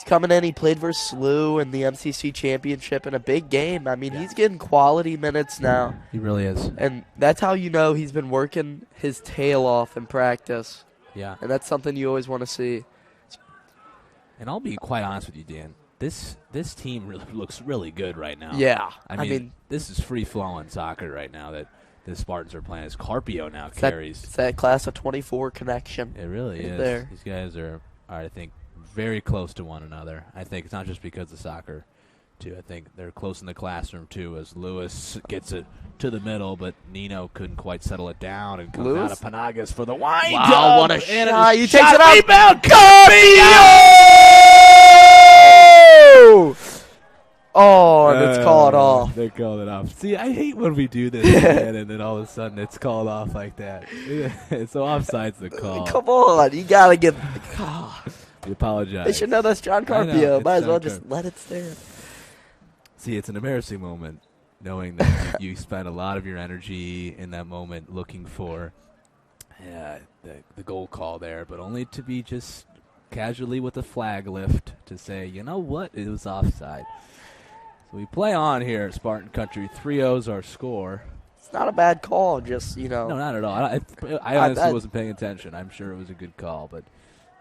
coming in. He played versus SLU in the MCC championship in a big game. I mean, he's getting quality minutes now. He really is. And that's how you know he's been working his tail off in practice. Yeah. And that's something you always want to see. And I'll be quite honest with you, Dan. This team really looks really good right now. Yeah. I mean this is free-flowing soccer right now that the Spartans are playing. As Carpio now carries. It's that class of 24 connection. It really is. There. These guys are, I think, very close to one another. I think it's not just because of soccer. too. I think they're close in the classroom, too, as Lewis gets it to the middle, but Nino couldn't quite settle it down and comes out of Panagas for the wind. Wow, what a and shot. He takes shot it out. Rebound. Oh, and it's called off. They called it off. See, I hate when we do this and then all of a sudden it's called off like that. So offside's the call. Come on, you gotta get. We apologize. They should know that's John I know, Carpio. it's Might as John well just Carpio. let it stand. See, it's an embarrassing moment, knowing that you spent a lot of your energy in that moment looking for the goal call there, but only to be just casually with a flag lift to say, you know what, it was offside. So we play on here at Spartan Country. 3-0's our score. It's not a bad call, just, No, not at all. I honestly wasn't paying attention. I'm sure it was a good call, but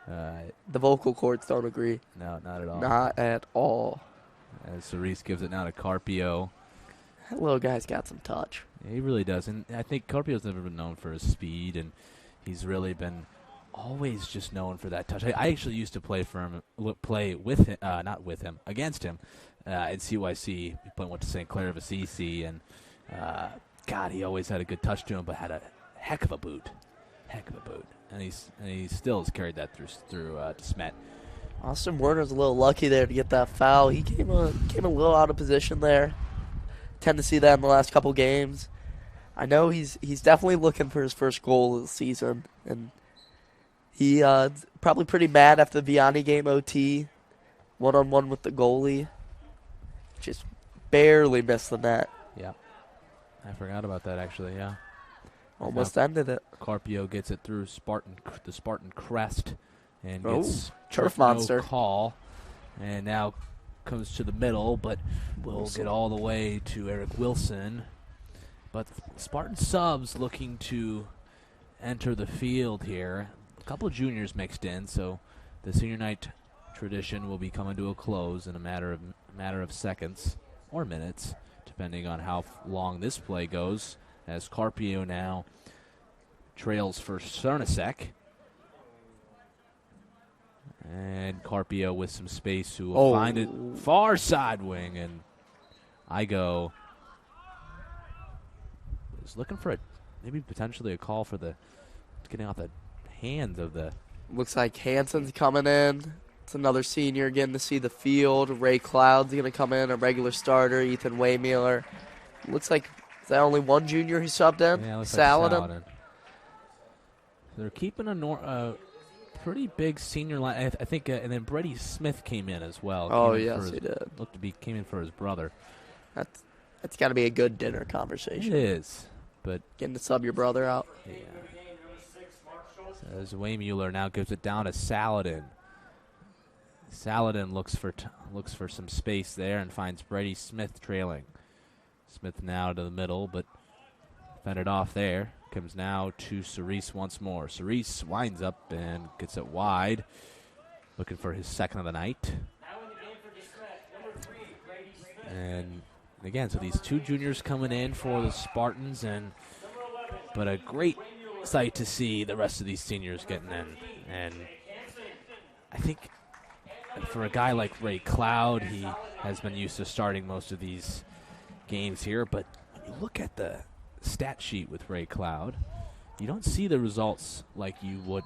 the vocal cords don't agree. no, not at all. Not at all. As Cerise gives it now to Carpio. That little guy's got some touch. Yeah, he really does. And I think Carpio's never been known for his speed, and he's really been always just known for that touch. I actually used to play with him, not with him, against him at CYC. He went to St. Clair of Assisi, and God, he always had a good touch to him, but had a heck of a boot. And he still has carried that through to Smet. Austin Werner's a little lucky there to get that foul. He came a little out of position there. Tend to see that in the last couple games. I know he's definitely looking for his first goal of the season, and he probably pretty mad after the Vianney game OT, 1-on-1 with the goalie. Just barely missed the net. Yeah, I forgot about that actually. Yeah, Almost ended it. Carpio gets it through the Spartan crest, and Oh, gets turf no monster. call, and now comes to the middle, but will Wilson. get all the way to Eric Wilson. But Spartan subs looking to enter the field here. A couple of juniors mixed in, so the senior night tradition will be coming to a close in a matter of seconds or minutes, depending on how long this play goes. As Carpio now trails for Cernasek. And Carpio with some space who will find it far side wing, and Igo is looking for maybe potentially a call for getting off the hands of the. Looks like Hansen's coming in. It's another senior getting to see the field. Ray Cloud's going to come in, a regular starter. Ethan Waymueller. Looks like is that only one junior who subbed in? Yeah, looks Saladin. like Saladin. They're keeping a pretty big senior line. I think, and then Brady Smith came in as well. Oh, yes, he did. Came in for his brother. That's got to be a good dinner conversation. It is, but Getting to sub your brother out. yeah. As Waymueller now gives it down to Saladin. Saladin looks for some space there and finds Brady Smith trailing. Smith now to the middle, but fended off there. Comes now to Cerise once more. Cerise winds up and gets it wide. Looking for his second of the night. And again, so these two juniors coming in for the Spartans, but a great sight to see the rest of these seniors getting in. And I think for a guy like Ray Cloud, he has been used to starting most of these games here, but when you look at the stat sheet with Ray Cloud, you don't see the results like you would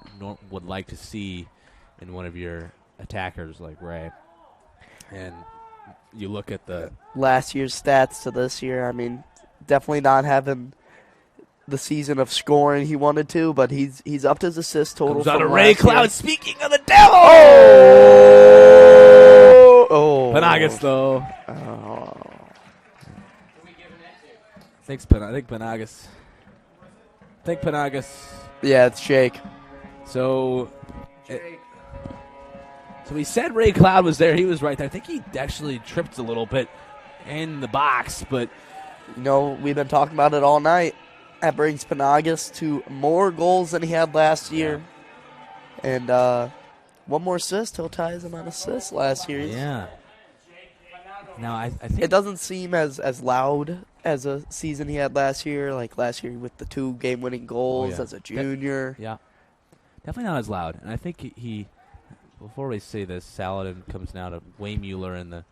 like to see in one of your attackers like Ray. And you look at the Last year's stats to this year, I mean, definitely not having the season of scoring he wanted to, but he's upped his assist total. comes out from of Ray last Cloud. year. Speaking of the devil, Panagas though. I think Panagas. Yeah, it's Jake. So he said Ray Cloud was there. He was right there. I think he actually tripped a little bit in the box, but You know, we've been talking about it all night. That brings Panagas to more goals than he had last year. And one more assist. He'll tie his amount of assists last year. yeah. Now I think It doesn't seem as loud as a season he had last year. Like last year with the 2 game-winning goals yeah. as a junior. Yeah, definitely not as loud. And I think he before we say this, Saladin comes now to Waymueller in the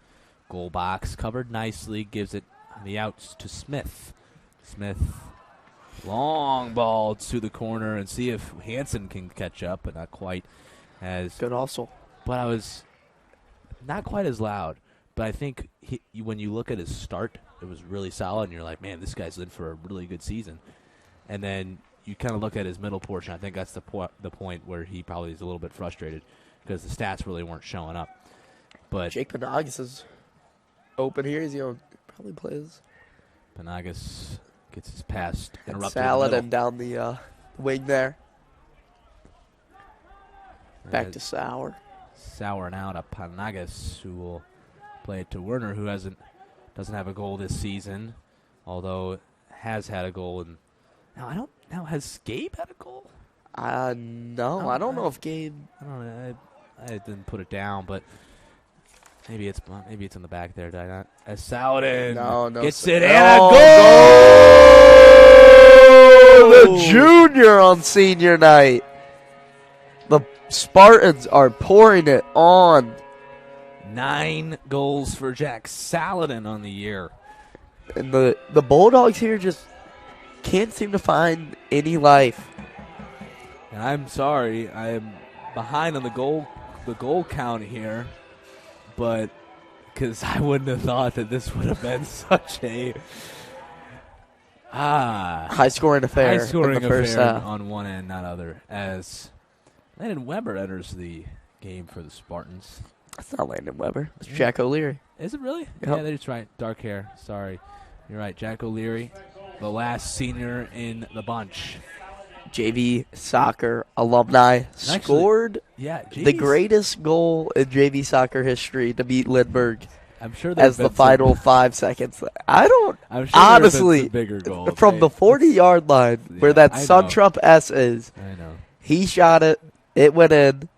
Goal box covered nicely, gives it on the outs to Smith. Smith, long ball to the corner, and see if Hansen can catch up, but not quite as. Good also. But I was not quite as loud. But I think when you look at his start, it was really solid, and you're like, man, this guy's in for a really good season. And then you kind of look at his middle portion. I think that's the point where he probably is a little bit frustrated because the stats really weren't showing up. But Jake Panagas is open here. He's probably plays. Panagas gets his pass And interrupted. Salad in and down the wing there. the Back middle. to Sauer. Sauer now to Panagas, who will play it to Werner, who doesn't have a goal this season, although has had a goal. And now has Gabe had a goal? No, I don't know if Gabe. I don't know. I didn't put it down, but maybe it's in the back there. Did I not? As Saladin No, gets sir. it and Oh, a goal! The junior on senior night. The Spartans are pouring it on. 9 goals for Jack Saladin on the year. And the Bulldogs here just can't seem to find any life. And I'm sorry, I am behind on the goal count here, but because I wouldn't have thought that this would have been such a High-scoring affair high-scoring in the first affair half. on one end, not other. As Landon Weber enters the game for the Spartans. That's not Landon Weber. It's Jack O'Leary. Is it really? Yep. Yeah, that's right. Dark hair. Sorry. You're right. Jack O'Leary, the last senior in the bunch. JV soccer alumni scored Yeah, the greatest goal in JV soccer history to beat Lindbergh I'm sure as the final 5 seconds. I don't I'm sure honestly bigger goals. from the 40-yard line where Yeah, that I know. Sun Trump S is. I know. He shot it. It went in.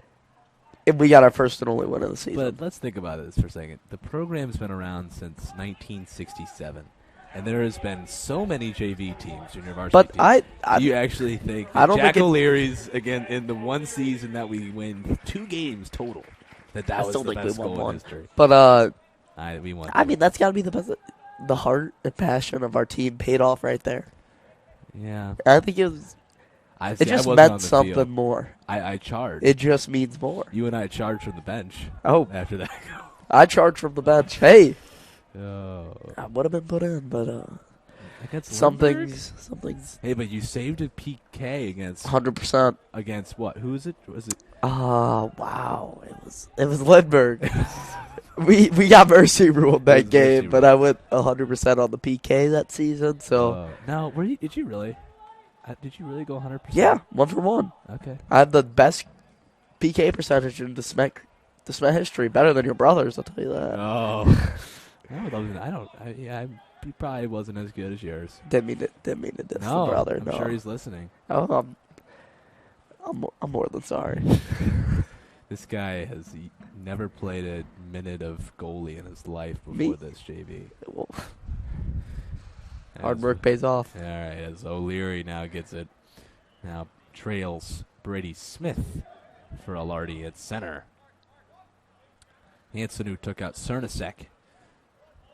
And we got our first and only win of the season. But let's think about this for a second. The program's been around since 1967, and there has been so many JV teams, junior varsity But teams. I Do you actually think I that don't Jack think it- O'Leary's, again, in the one season that we win 2 games total, that I was still the think we best won goal in one. history? But We won. I mean that's got to be the best. The heart and passion of our team paid off right there. Yeah. I think it was. I It just wasn't on meant the something field. more. I charged. It just means more. You and I charged from the bench Oh, after that. I charged from the bench. Hey, Oh. I would have been put in, but Against something's Hey, but you saved a PK against 100%. against what? Who is it? Was it? Wow, it was Lindbergh. we got mercy ruled It that was mercy game, but ruled. I went 100% on the PK that season. So No, did you really? Did you really go 100%? yeah, 1 for 1. Okay. I have the best PK percentage in the SMET history, better than your brothers. I'll tell you that. Oh. He probably wasn't as good as yours. Didn't mean to diss No, the brother. I'm no. sure he's listening. Oh, I'm more than sorry. This guy has never played a minute of goalie in his life Me? before this JV. Well, hard work pays off. All right, as O'Leary now gets it. Now trails Brady Smith for Alardi at center. Hansen, who took out Cernasek,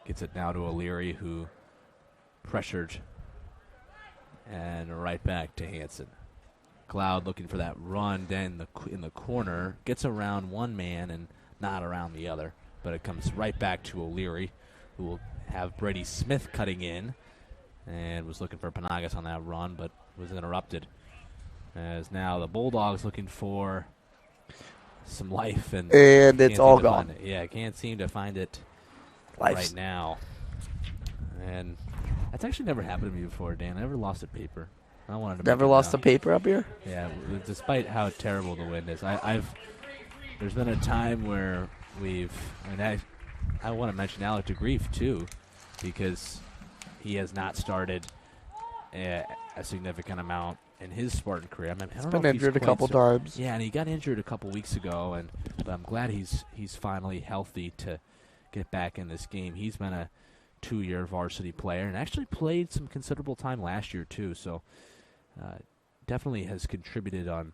gets it now to O'Leary, who pressured. And right back to Hansen. Cloud looking for that run then in the corner. Gets around one man and not around the other. But it comes right back to O'Leary, who will have Brady Smith cutting in. And was looking for Panagas on that run, but was interrupted. As now the Bulldogs looking for some life. And And can't it's all seem to find gone. it. Yeah, can't seem to find it Life's right now. And that's actually never happened to me before, Dan. I never lost a paper. I wanted to Never make it lost now. a paper up here? Yeah, despite how terrible the wind is, there's been a time where I want to mention Alec DeGrief too, because he has not started a significant amount in his Spartan career. I mean, I don't know Been if he's injured a quite couple times. Yeah, and he got injured a couple weeks ago, but I'm glad he's finally healthy to get back in this game. He's been a 2-year varsity player and actually played some considerable time last year too. So definitely has contributed on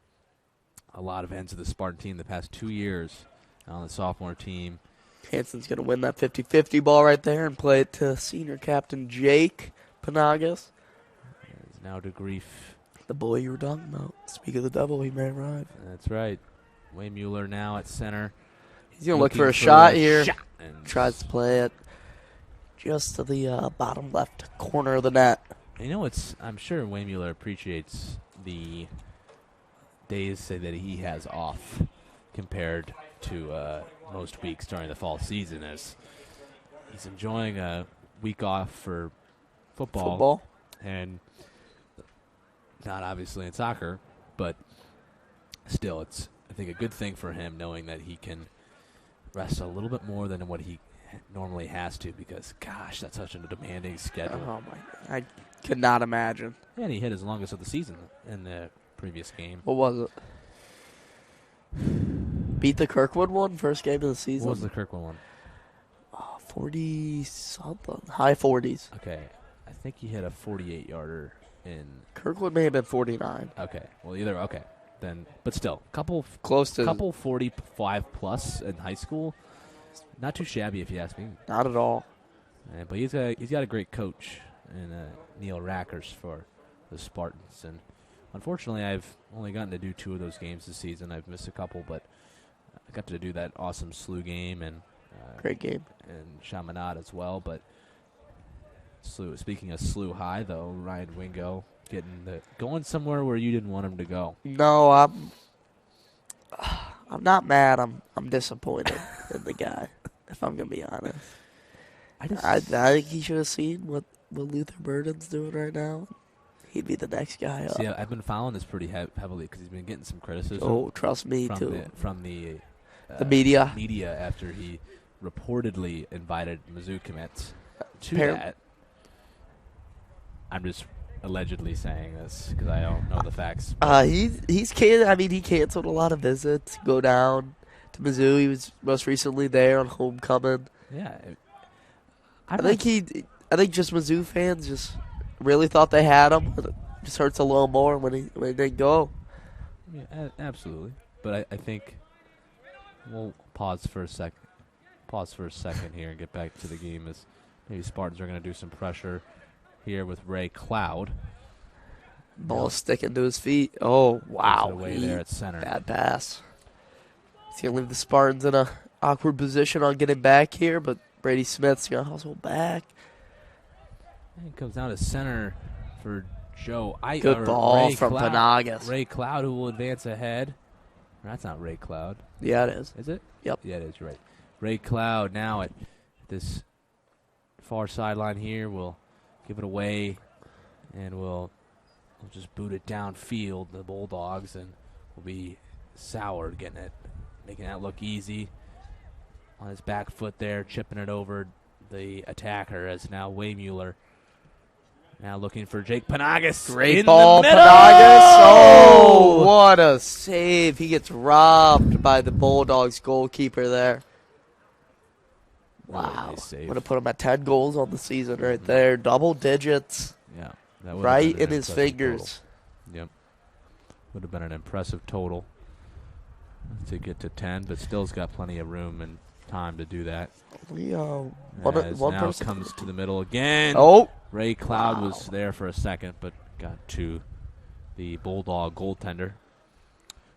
a lot of ends of the Spartan team the past 2 years on the sophomore team Hanson's going to win that 50-50 ball right there and play it to senior captain Jake Panagas. It's now to Grief. The boy you were talking about. Speak of the devil, he may arrive. That's right. Wayne Mueller now at center. He's going to look Looking for a shot here. And Tries to play it just to the bottom left corner of the net. you know, I'm sure Wayne Mueller appreciates the days that he has off compared to most weeks during the fall season, as he's enjoying a week off for football. And not obviously in soccer, but still, it's, I think, a good thing for him knowing that he can rest a little bit more than what he normally has to, because, gosh, that's such a demanding schedule. Oh, my. I could not imagine. Yeah, and he hit his longest of the season in the previous game. What was it? Beat the Kirkwood one, first game of the season. What was the Kirkland one? 40-something. High 40s. Okay, I think he hit a 48-yarder in. Kirkwood may have been 49. Okay, well, okay. Then, but still, couple 45 plus in high school. Not too shabby, if you ask me. Not at all. But he's got a great coach in Neil Rackers for the Spartans. And unfortunately, I've only gotten to do 2 of those games this season. I've missed a couple, but I got to do that awesome SLU game and Great game. and Chaminade as well. But speaking of SLU High, though, Ryan Wingo going somewhere where you didn't want him to go. No, I'm not mad. I'm disappointed in the guy, if I'm gonna be honest. I think he should have seen what Luther Burden's doing right now. He'd be the next guy up. See, I've been following this pretty heavily because he's been getting some criticism. Oh, trust me from too. The media. Media after he reportedly invited Mizzou commits to Par- that. I'm just allegedly saying this because I don't know the facts. He canceled a lot of visits. Go down to Mizzou. He was most recently there on homecoming. Yeah, I think just Mizzou fans just really thought they had him. It just hurts a little more when he didn't go. Yeah, absolutely. But I think we'll pause for a second here and get back to the game, as maybe Spartans are going to do some pressure here with Ray Cloud. Ball sticking to his feet. Oh, wow. Away there at center. Bad pass. He's going to leave the Spartans in an awkward position on getting back here, but Brady Smith's going to hustle back. And it comes down to center for Joe. Good ball from Panagas. Ray Cloud, who will advance ahead. That's not Ray Cloud. Yeah, it is. Is it? Yep. Yeah, it is, right. Ray Cloud now at this far sideline here will give it away, and we'll just boot it downfield, the Bulldogs, and we'll be soured getting it, making that look easy. On his back foot there, chipping it over the attacker, as now Wayne Mueller now looking for Jake Panagas. Great in ball, the middle! Panagas. Oh, what a save. He gets robbed by the Bulldogs goalkeeper there. Really Wow. nice save. Would have put him at 10 goals on the season right there. Double digits. Yeah, that would have Right been an in his impressive fingers. total. Yep. Would have been an impressive total to get to 10, but still's got plenty of room and time to do that. One Now person comes to the middle again. Oh, Ray Cloud Wow. was there for a second, but got to the Bulldog goaltender,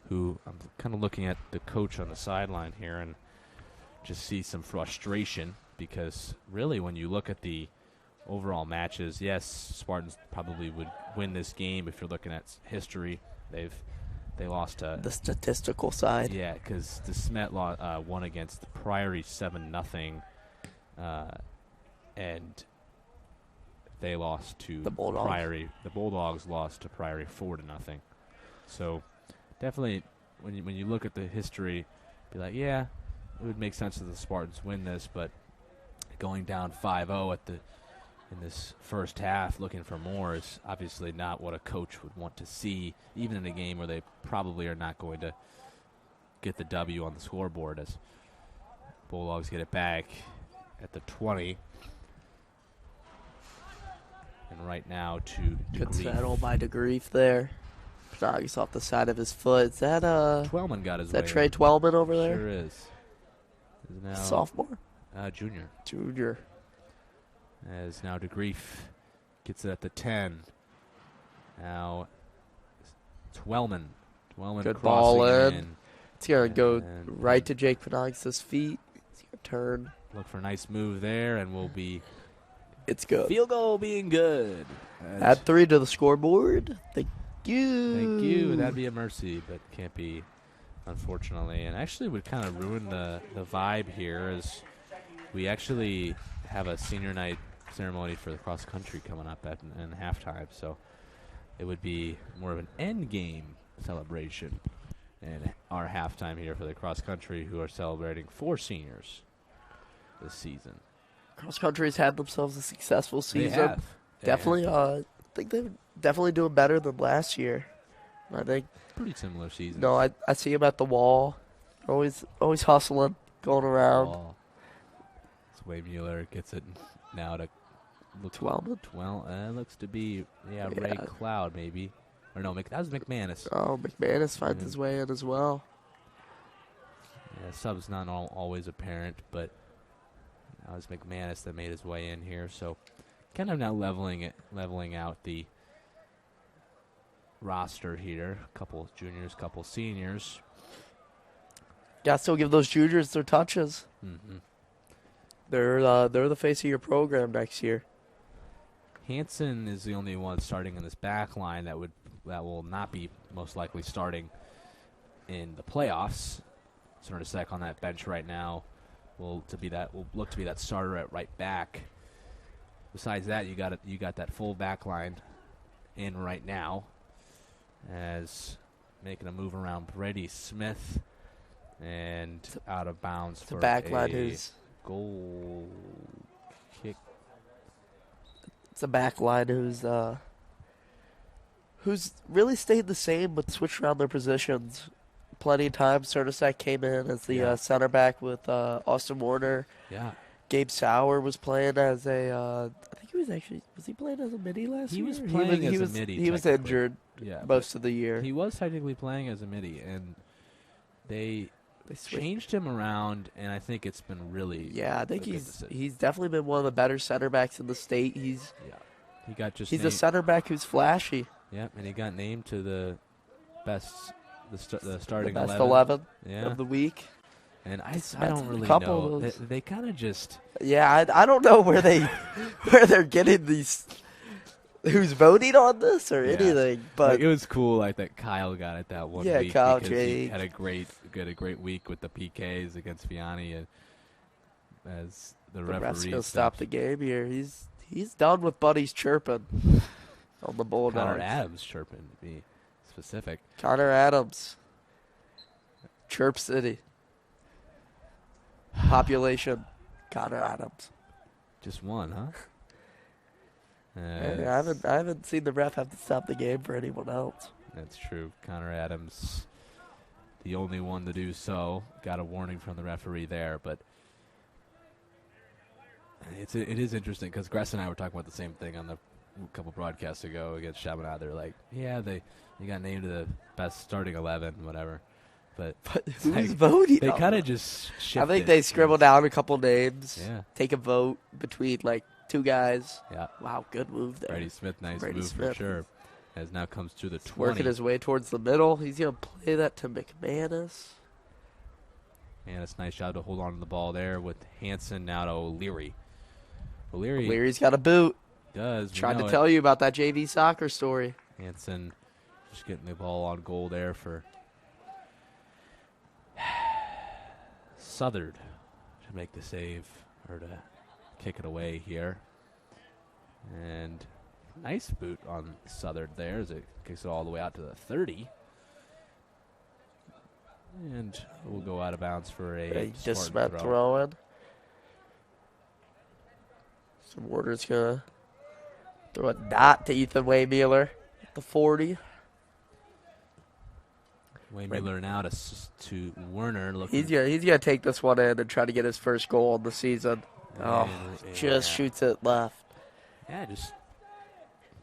who I'm kind of looking at the coach on the sideline here and just see some frustration, because really when you look at the overall matches, yes, Spartans probably would win this game if you're looking at history. They lost to the statistical side. yeah, because the Smet won against the Priory 7-0, and they lost to The Bulldogs. Priory. The Bulldogs lost to Priory 4-0. So definitely, when you look at the history, be like, yeah, it would make sense that the Spartans win this, but going down 5-0 in this first half, looking for more, is obviously not what a coach would want to see, even in a game where they probably are not going to get the W on the scoreboard, as Bulldogs get it back at the 20. And right now to Good DeGrief. settle by DeGrief there. Panagas off the side of his foot. Is that Twellman got his is way. that Trey Twellman over there? Sure is. is now Sophomore. Junior. Junior. As now DeGrief gets it at the 10. Now Twellman. Good crossing ball in. in. It's going to go And right to Jake Penag's feet. It's going to turn. Look for a nice move there, and we'll be It's good. field goal being good. Add 3 to the scoreboard. Thank you. Thank you. That'd be a mercy, but can't be, unfortunately. And actually would kind of ruin the vibe here, as we actually have a senior night ceremony for the cross country coming up in halftime. So it would be more of an end game celebration in our halftime here for the cross country, who are celebrating 4 seniors this season. Cross country's had themselves a successful season. They have. Definitely, I think they're definitely doing better than last year. I think. Pretty similar season. No, I see him at the wall, always hustling, going around. It's Wade Mueller gets it now to look. Twellman? Looks to be Ray Cloud maybe, or no, that was McManus. Oh, McManus finds his way in as well. Yeah, sub's not always apparent, but that was McManus that made his way in here. So kind of now leveling out the roster here. A couple juniors, couple seniors. Got to still give those juniors their touches. Mm-hmm. They're the face of your program next year. Hansen is the only one starting in this back line that will not be most likely starting in the playoffs. Sek on that bench right now will look to be that starter at right back. Besides that, you got that full back line in right now, as making a move around Brady Smith and out of bounds for back line a goal kick. It's a back line who's really stayed the same but switched around their positions plenty of times. Sek came in as the center back with Austin Warner. Yeah. Gabe Sauer was playing as I think was he playing as a midi last year? He was playing as a midi. He was injured most of the year. He was technically playing as a midi, and they changed him around, and I think it's been really I think he's definitely been one of the better center backs in the state. He's a center back who's flashy. Yeah, and he got named to the best the starting the best 11 of the week. And I don't really know. They kind of just I don't know where they're getting these. Who's voting on this or anything? But it was cool, like that Kyle got it that one week Kyle because he had a great week with the PKs against Vianney, and as the referee will stop the game here. He's done with buddies chirping on the Bulldogs. Connor Adams chirping, to be specific. Connor Adams, Chirp City. Population, Connor Adams. Just one, huh? I haven't seen the ref have to stop the game for anyone else. That's true. Connor Adams, the only one to do so, got a warning from the referee there. But it is interesting because Gress and I were talking about the same thing on a couple broadcasts ago against Chaminade. They're like, they got named to the best starting 11, whatever. But who's voting? They kind of just shifted. I think they scribble down a couple names. Yeah. Take a vote between two guys. Yeah. Wow, good move there. Brady Smith, nice move for sure. As now comes to the 20. Working his way towards the middle. He's going to play that to McManus. And it's a nice job to hold on to the ball there with Hansen now to O'Leary. O'Leary's got a boot. Does. Trying to tell you about that JV soccer story. Hansen just getting the ball on goal there for Southard to make the save, or to kick it away here. And nice boot on Southard there as it kicks it all the way out to the 30. And we'll go out of bounds for a Spartan throw in. So Warner's going to throw a dot to Ethan Waymueller at the 40. Waymueller now to Werner. He's gonna take this one in and try to get his first goal of the season. Just shoots it left. Yeah, just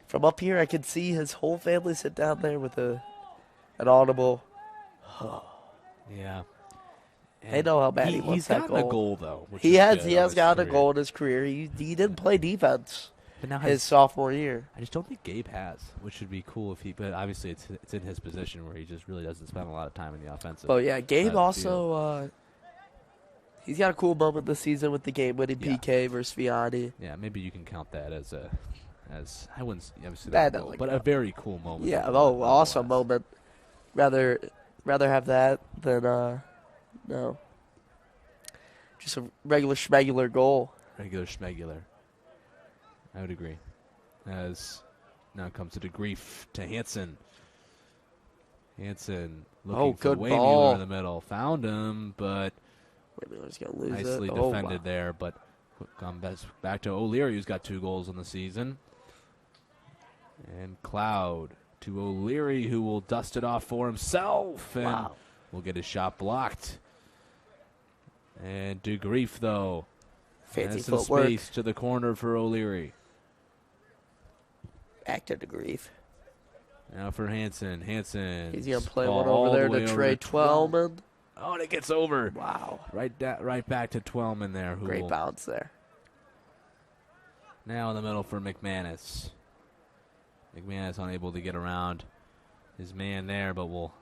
from up here, I could see his whole family sit down there with an audible. Yeah, They know how bad he wants he's that gotten goal. a goal, though. Which He is has good he on has his gotten a career. goal in his career. He didn't play defense But now his sophomore year. I just don't think Gabe has, which would be cool if he. But obviously, it's in his position where he just really doesn't spend a lot of time in the offensive. But yeah, Gabe side of the also he's got a cool moment this season with the game-winning Yeah. PK versus Vianney. Yeah, maybe you can count that as I wouldn't obviously That that goal, doesn't but a count. very cool moment. Yeah, nonetheless. awesome moment. Rather have that than no. Just a regular schmegular goal. Regular schmegular. I would agree. As now comes to grief to Hansen. Hansen looking for good Waymuller ball. in the middle. Found him, but Waymueller's gonna lose nicely it. defended there. But come back to O'Leary, who's got 2 goals in the season. And Cloud to O'Leary, who will dust it off for himself. And Wow. will get his shot blocked. And DeGrief, though, Fancy has some footwork. space to the corner for O'Leary. Acted to grief. Now for Hansen. Hansen. He's gonna play ball one all over there the way to over Trey Twellman. Oh, and it gets over. Wow. Right back to Twellman there. Who Great will bounce there. now in the middle for McManus. McManus unable to get around his man there, but will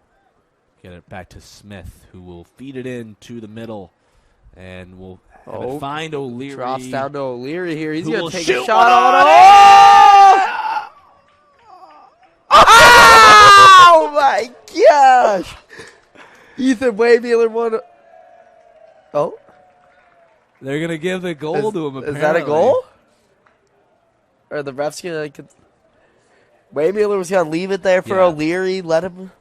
get it back to Smith, who will feed it in to the middle and will have it find O'Leary. Drops down to O'Leary here. He's who gonna will take shoot a shot one on on it. Oh my gosh! Ethan Waymueller won. Oh, They're going to give the goal to him, apparently. is that a goal? Or the ref's gonna? Waymueller was gonna leave it there for Yeah. O'Leary. Let him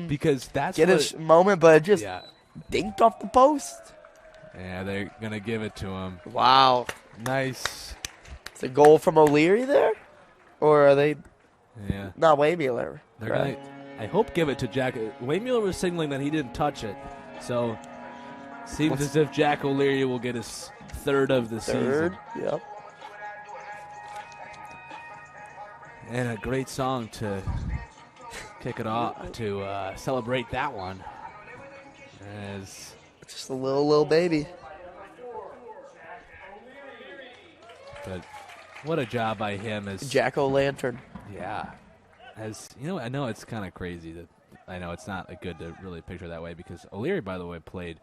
Because that's get what, his moment, but it just yeah. dinked off the post. Yeah, they're going to give it to him. Wow, Nice. it's a goal from O'Leary there, or are they Yeah. not Waymueller? They're Right. gonna, I hope, give it to Jack. Waymueller was signaling that he didn't touch it. So, seems as if Jack O'Leary will get his 3rd of the Third, season. yep. And a great song to kick it off, to celebrate that one. As Just a little baby. But what a job by him. As Jack-o'-lantern. Yeah. As you know, I know it's kind of crazy that I know it's not good to really picture that way because O'Leary, by the way, played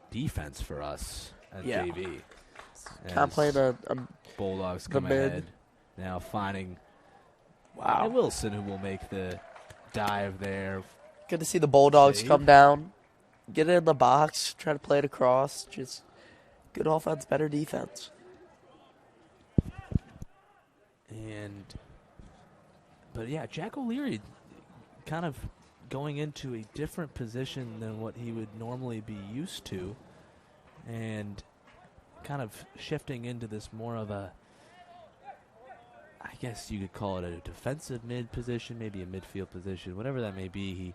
defense for us at Yeah. JV. Kind of playing a Bulldogs the come mid. ahead now, finding wow. Wilson, who will make the dive there. Good to see the Bulldogs Save. come down, get it in the box, try to play it across. Just good offense, better defense. But yeah, Jack O'Leary kind of going into a different position than what he would normally be used to, and kind of shifting into this more of a, I guess you could call it a defensive mid position, maybe a midfield position, whatever that may be. He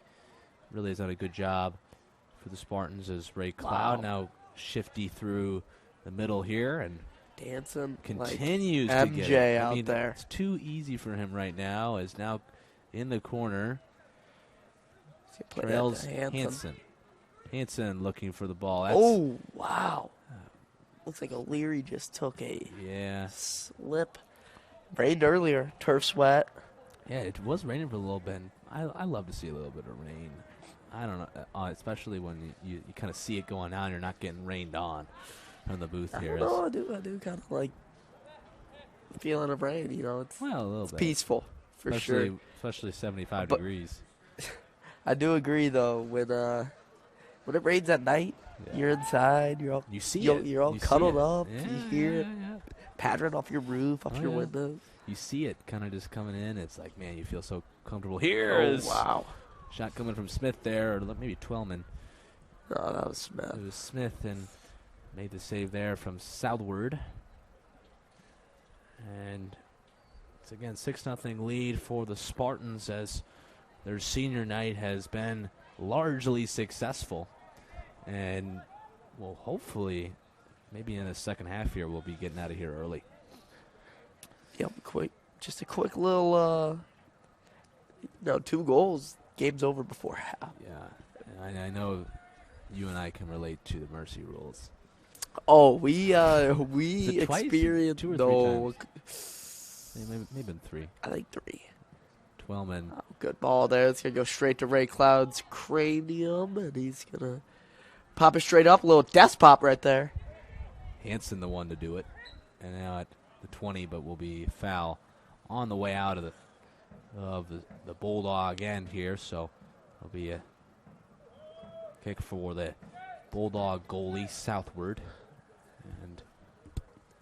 really has done a good job for the Spartans as Ray Cloud now shifty through the middle here and Dancing continues like to get MJ it. out I mean, there. It's too easy for him right now. Is now in the corner. Trails Hansen. Hansen looking for the ball. That's, Oh, wow. Looks like O'Leary just took a yeah. slip. Rained earlier. Turf sweat. Yeah, it was raining for a little bit. I love to see a little bit of rain. I don't know, especially when you kind of see it going on. You're not getting rained on from the booth I here. don't know. I do kind of like the feeling of rain. You know, it's Well, a little bit. peaceful for especially, sure. Especially 75 But- degrees. I do agree though. When it rains at night, Yeah. you're inside. You're all You see you're, it. you're all You see cuddled it. up. Yeah, You hear it yeah. pattering off your roof, off Oh, your yeah. windows. You see it kind of just coming in. It's like, man, you feel so comfortable. Here Oh is wow! shot coming from Smith there, or maybe Twellman. No, that was Smith. It was Smith and made the save there from southward. And it's again 6-0 lead for the Spartans as their senior night has been largely successful. And well, hopefully, maybe in the second half here, we'll be getting out of here early. Yep, just a quick little. 2 goals. Game's over before half. Yeah, and I know you and I can relate to the mercy rules. Oh, we it twice? experienced 2 or 3 no. Maybe been 3. I think 3. Twelman. Oh, good ball there. It's gonna go straight to Ray Cloud's cranium, and he's gonna pop it straight up. A little death pop right there. Hanson the one to do it. And now at the 20, but will be foul on the way out of the Bulldog end here. So it'll be a kick for the Bulldog goalie southward. And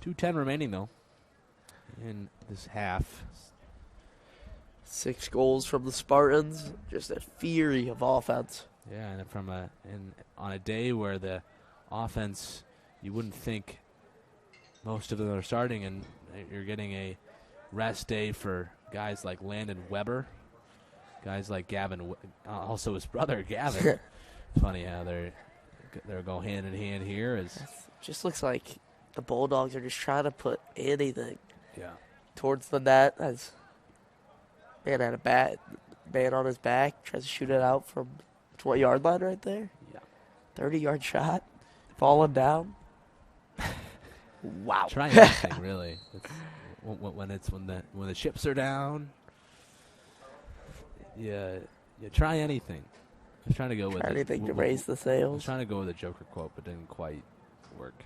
2:10 remaining, though, in this half. 6 goals from the Spartans. Just a fury of offense. Yeah, and on a day where the offense, you wouldn't think most of them are starting, and you're getting a rest day for guys like Landon Weber, guys like Gavin, also his brother Gavin. Funny how they're go hand in hand here. Just looks like the Bulldogs are just trying to put anything towards the net. As man had a man on his back, tries to shoot it out from 20-yard line right there. Yeah, 30-yard shot, falling down. Wow. Try anything really. When the chips are down, you try anything. I was trying to go with anything to raise the I was sales. trying to go with a Joker quote, but didn't quite work.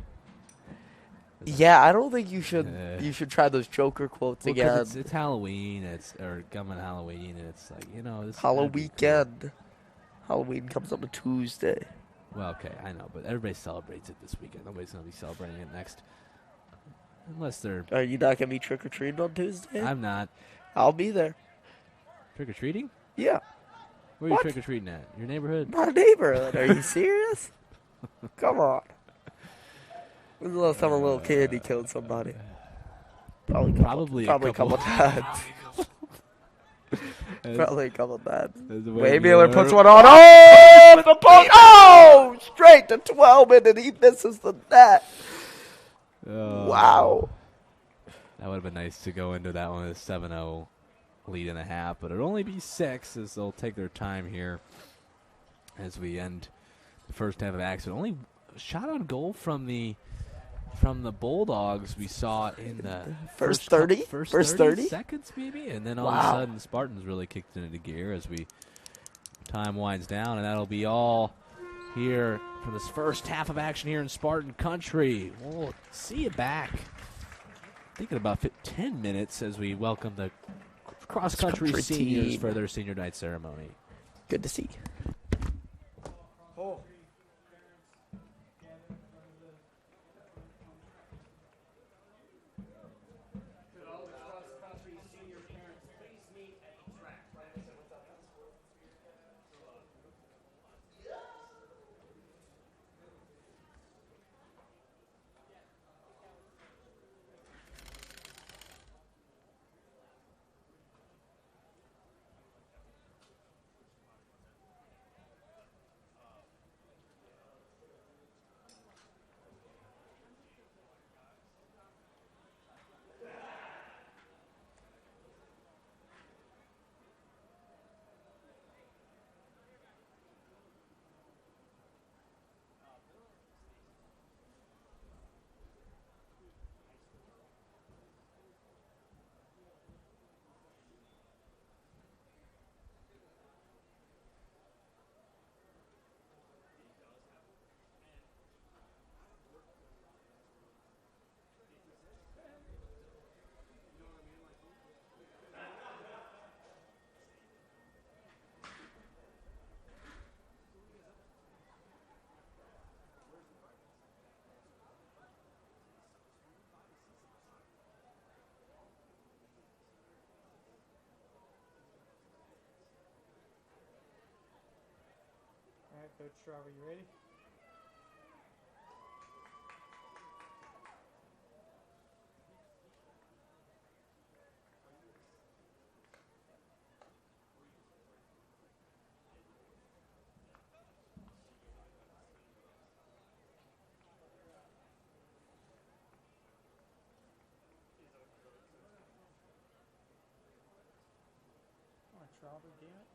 Yeah, I don't think you should. You should try those Joker quotes again. It's Halloween. Or coming Halloween, and it's like this Halloween weekend. Halloween comes on a Tuesday. Well, okay, I know, but everybody celebrates it this weekend. Nobody's gonna be celebrating it next, unless they're. Are you not gonna be trick or treating on Tuesday? I'm not. I'll be there. Trick or treating? Yeah. Where are you trick or treating at? Your neighborhood? My neighborhood. Are you serious? Come on. When's the last time a little kid killed somebody? Probably a couple times. Probably a couple times. Way Miller puts one on. Oh, the post. Oh, straight to 12, and he misses the net. Wow. That would have been nice to go into that one with a 7-0 lead and a half, but it'll only be 6 as they'll take their time here as we end the first half of action. Only shot on goal from the Bulldogs we saw in the first 30 seconds maybe, and then all of a sudden Spartans really kicked into gear as time winds down, and that'll be all here from this first half of action here in Spartan country. We'll see you back thinking about 10 minutes as we welcome the cross-country seniors team for their senior night ceremony. Good to see. All right, Coach Straub, are you ready? Come on, Straub, damn it.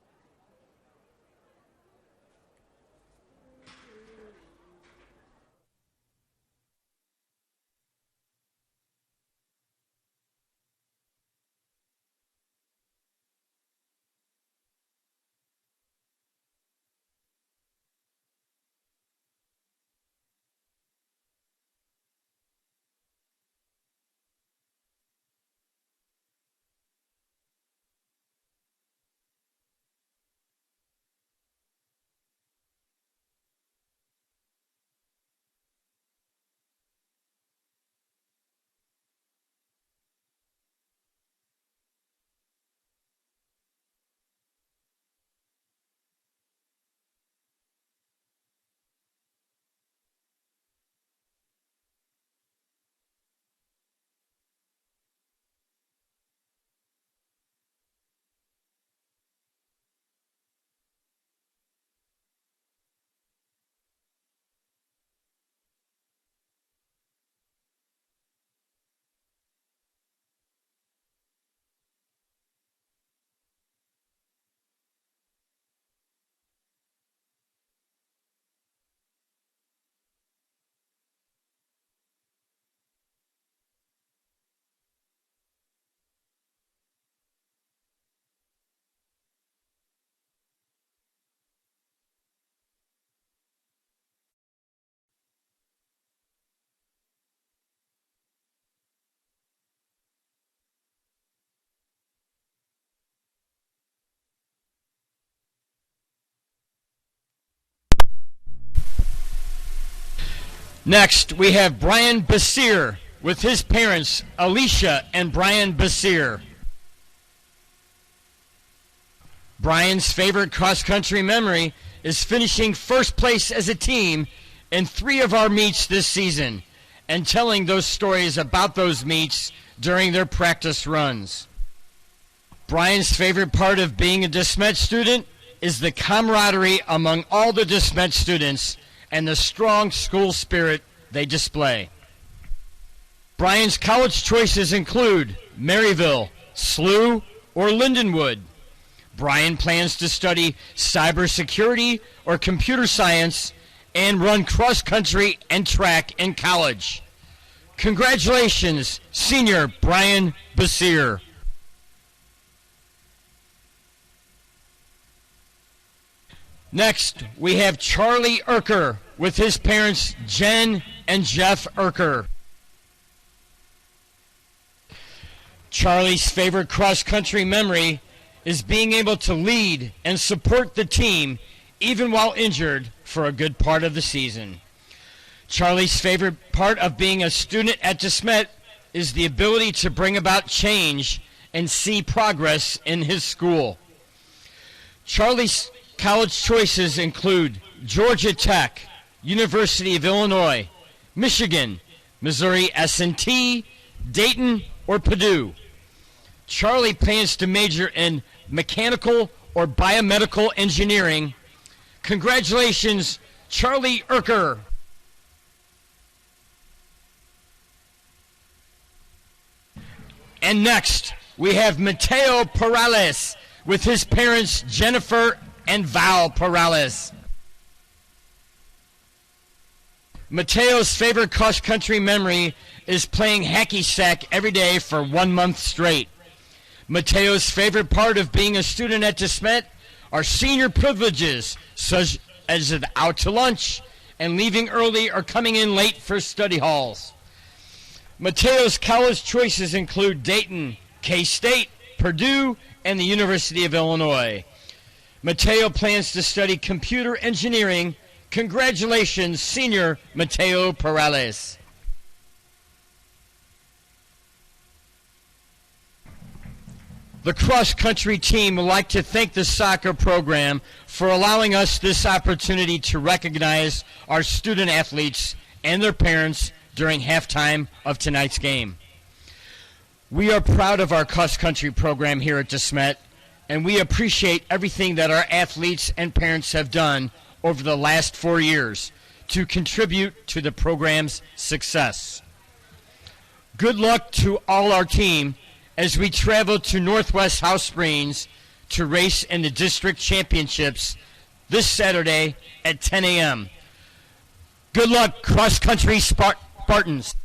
Next, we have Brian Basir with his parents, Alicia and Brian Basir. Brian's favorite cross-country memory is finishing first place as a team in 3 of our meets this season and telling those stories about those meets during their practice runs. Brian's favorite part of being a DeSmet student is the camaraderie among all the DeSmet students and the strong school spirit they display. Brian's college choices include Maryville, SLU, or Lindenwood. Brian plans to study cybersecurity or computer science and run cross country and track in college. Congratulations, senior Brian Basir. Next, we have Charlie Urker with his parents Jen and Jeff Urker. Charlie's favorite cross-country memory is being able to lead and support the team even while injured for a good part of the season. Charlie's favorite part of being a student at DeSmet is the ability to bring about change and see progress in his school. Charlie's college choices include Georgia Tech, University of Illinois, Michigan, Missouri S&T, Dayton, or Purdue. Charlie plans to major in mechanical or biomedical engineering. Congratulations, Charlie Urker. And next, we have Mateo Perales with his parents Jennifer and Val Perales. Mateo's favorite cross-country memory is playing hacky sack every day for 1 month straight. Mateo's favorite part of being a student at DeSmet are senior privileges, such as out to lunch and leaving early or coming in late for study halls. Mateo's college choices include Dayton, K-State, Purdue, and the University of Illinois. Mateo plans to study computer engineering. Congratulations, senior Mateo Perales. The cross-country team would like to thank the soccer program for allowing us this opportunity to recognize our student athletes and their parents during halftime of tonight's game. We are proud of our cross-country program here at DeSmet, and we appreciate everything that our athletes and parents have done over the last 4 years to contribute to the program's success. Good luck to all our team as we travel to Northwest House Springs to race in the district championships this Saturday at 10 a.m. Good luck, cross-country Spartans.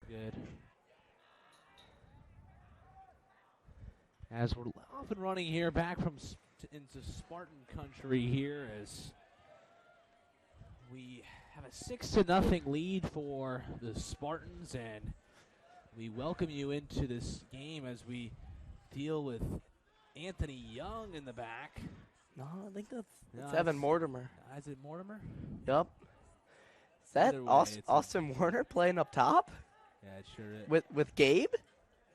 Good. As we're off and running here, back from into Spartan country here, as we have a 6-0 lead for the Spartans, and we welcome you into this game as we deal with Anthony Young in the back. No, I think that's No, Evan Mortimer. Is it Mortimer? Yup. Is that Either way, it's Austin Warner playing up top Yeah, it sure is. with Gabe?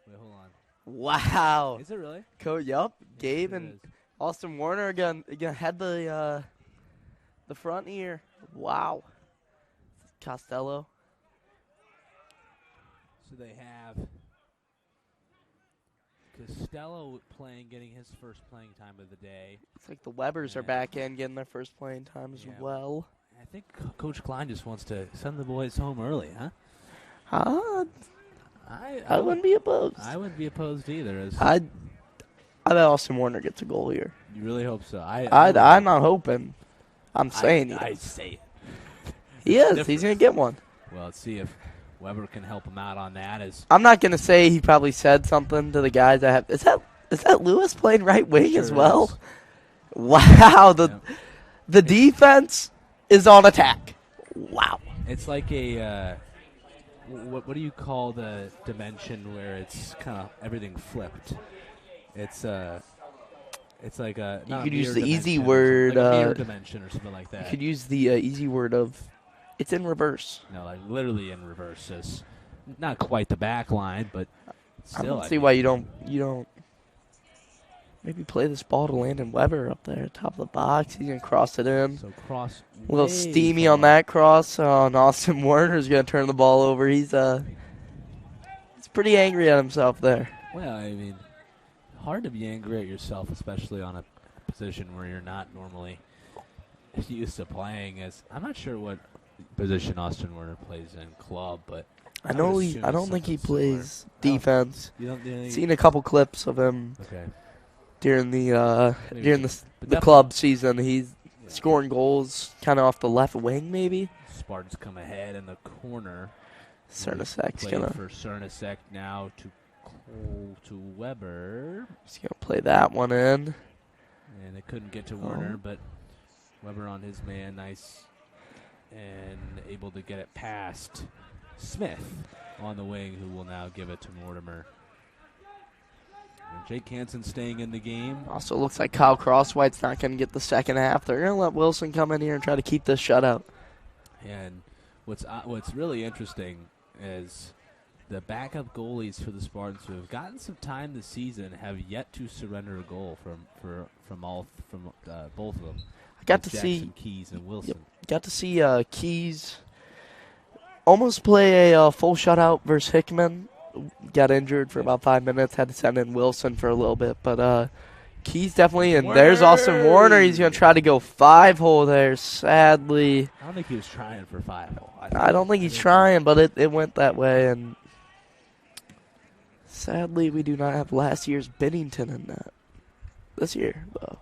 Wait, hold on. Wow. Is it really? Yup. Gabe Sure and is. Austin Warner again had the front here. Wow. Costello. So they have Costello getting his first playing time of the day. It's like the Webbers are back in getting their first playing time as Yeah. well. I think Coach Klein just wants to send the boys home early, huh? I wouldn't be opposed. I wouldn't be opposed either. I bet Austin Warner gets a goal here. You really hope so. I'm not hoping. I'm saying I say it. he is. He's going to get one. Well, let's see if Weber can help him out on that. I'm not going to say he probably said something to the guys that have. Is that Lewis playing right wing as well? Is. Wow. The defense is on attack. Wow. It's like a what do you call the dimension where it's kind of everything flipped? It's like a You not could a use mirror the easy dimension, word. like a mirror dimension or something like that. You could use the easy word of it's in reverse. No, like literally in reverse. It's not quite the back line, but still. I don't see why you don't maybe play this ball to Landon Weber up there, top of the box. He's gonna cross it in. So cross. A little way steamy far. on that cross. And Austin Warner's gonna turn the ball over. He's pretty angry at himself there. Well, I mean, hard to be angry at yourself, especially on a position where you're not normally used to playing. As I'm not sure what position Austin Warner plays in club, but I know would he. assume I it's don't think he something similar. plays defense. You don't think Seen a couple clips of him okay. during the Maybe. during But the definitely- club season. He's Yeah. scoring goals kind of off the left wing, maybe. Spartans come ahead in the corner. Cernacek's Play gonna for Cernacek now to Weber, he's gonna play that one in. and they couldn't get to Werner, Oh. but Weber on his man, nice, and able to get it past Smith on the wing, who will now give it to Mortimer. And Jake Hansen staying in the game. Also looks like Kyle Crosswhite's not gonna get the second half. They're gonna let Wilson come in here and try to keep this shutout. And what's really interesting is the backup goalies for the Spartans, who have gotten some time this season, have yet to surrender a goal from both of them. I got to Jackson, see Keys and Wilson. Keys almost play a full shutout versus Hickman. Got injured for about 5 minutes. Had to send in Wilson for a little bit, but Keys definitely. And there's Austin Warner. He's gonna try to go 5-hole there. Sadly, I don't think he was trying for 5-0. I don't think he's trying, but it went that way. And sadly, we do not have last year's Bennington in that. This year, though.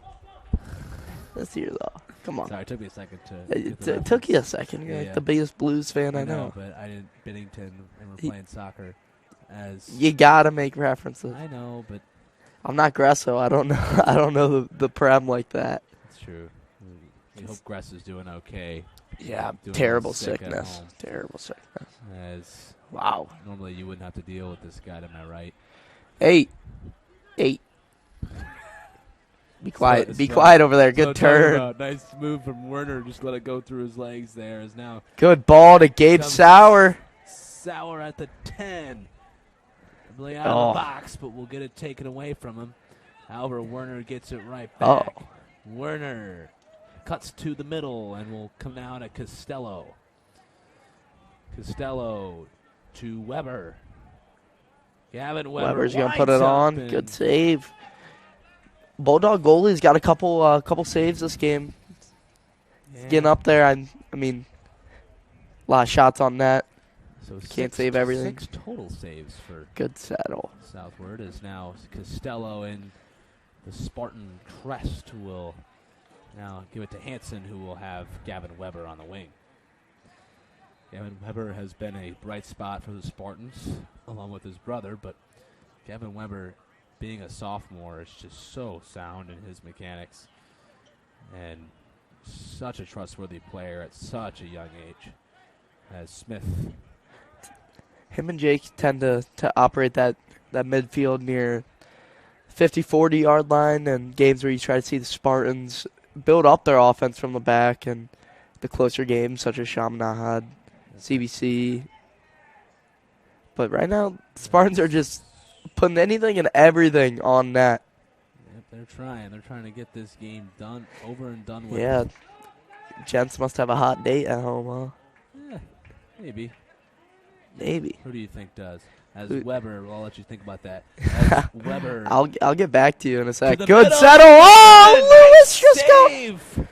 Come on. Sorry, it took me a second to. get the It took you a reference. second. You're Yeah, like yeah. the biggest Blues fan I know. but I didn't. Bennington, and we're He- playing soccer. As You gotta make references. I know, but I'm not Gresso. I don't know. I don't know the Prem like that. it's true. We hope Gress is doing okay. Yeah, Doing terrible sick at sickness. home. Terrible sickness. As Wow. normally you wouldn't have to deal with this guy, am I right? 8. Be quiet. Slow- Be slow- quiet over there. So Good talking turn. about nice move from Werner. Just let it go through his legs there. Is now Good ball to Gabe Comes- Sauer. Sauer at the 10. Probably out Oh. of the box, but we'll get it taken away from him. However, Werner gets it right back. Oh. Werner cuts to the middle and will come down to Costello. Costello to Weber. Gavin Weber. Weber's gonna put winds it up on. and Good save. Bulldog goalie's got a couple saves this game. yeah. Getting up there. I mean, a lot of shots on net. So Can't save everything. 6 total saves for Good settle. Southward is now Costello in the Spartan crest, who will now give it to Hansen, who will have Gavin Weber on the wing. Gavin Weber has been a bright spot for the Spartans, along with his brother, but Gavin Weber, being a sophomore, is just so sound in his mechanics and such a trustworthy player at such a young age. As Smith, Him and Jake tend to operate that midfield near 50-40 yard line, and games where you try to see the Spartans build up their offense from the back, and the closer games such as Chaminade, CBC. But right now, Spartans are just putting anything and everything on net. yep, they're trying. They're trying to get this game done, over and done with. Yeah. Gents must have a hot date at home, huh? Maybe. Maybe. Who do you think does? As Who- Weber, I'll let you think about that. As Weber. I'll get back to you in a sec. the Good middle. settle. Oh, Lewis just got. Save!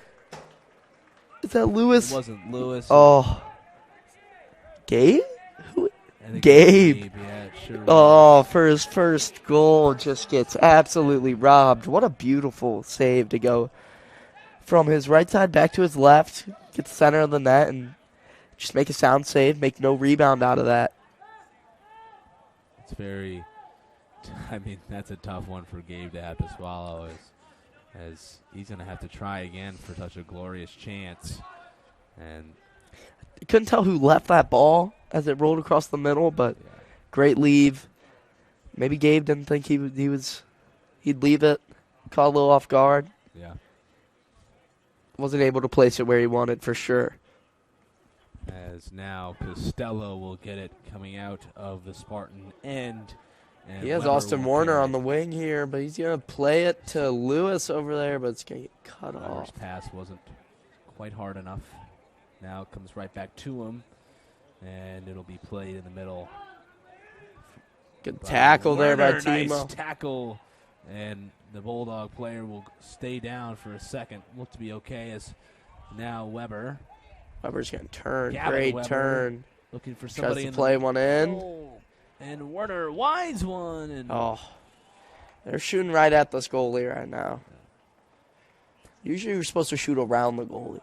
Is that It Lewis? wasn't Lewis. Oh. Gabe? I think it was Gabe. Yeah, it sure was. Oh, for his first goal, just gets absolutely robbed. What a beautiful save to go from his right side back to his left, get the center of the net, and just make a sound save, make no rebound out of that. It's very. I mean, that's a tough one for Gabe to have to swallow, as he's going to have to try again for such a glorious chance. And Couldn't tell who left that ball as it rolled across the middle, but yeah, great leave. Maybe Gabe didn't think he'd leave it. Caught a little off guard. yeah. Wasn't able to place it where he wanted for sure. As now Costello will get it coming out of the Spartan end. And He has Weber Austin will Warner carry on the wing here, but he's going to play it to Lewis over there, but it's going to get cut Weber's off. pass wasn't quite hard enough. Now it comes right back to him, and it'll be played in the middle. Good by tackle there by Werner. Nice Timo. tackle, and the Bulldog player will stay down for a second. Look to be okay as now Weber Weber's going to turn. Gavin Great Weber turn. looking for Tries somebody to in play the one in. goal. And Werner winds one. And Oh, they're shooting right at this goalie right now. Usually you're supposed to shoot around the goalie.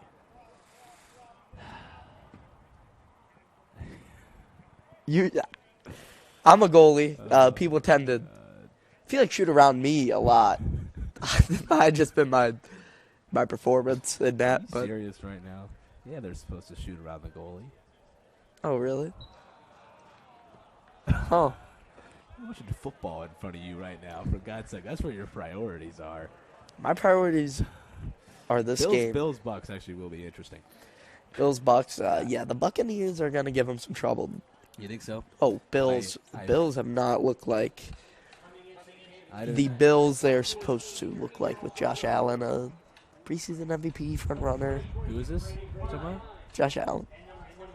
I'm a goalie. People tend to feel like shoot around me a lot. Might just been my performance in that. But serious right now. Yeah, they're supposed to shoot around the goalie. oh, really? Oh, You're watching football in front of you right now. For God's sake, that's where your priorities are. my priorities are this game. Bills Bucks actually will be interesting. Bills Bucks. Yeah, the Buccaneers are gonna give them some trouble. You think so? Oh, Bills. I- Bills have not looked like I don't the Bills they're supposed to look like with Josh Allen, a preseason MVP front runner. Who is this? What you talking about? Josh Allen.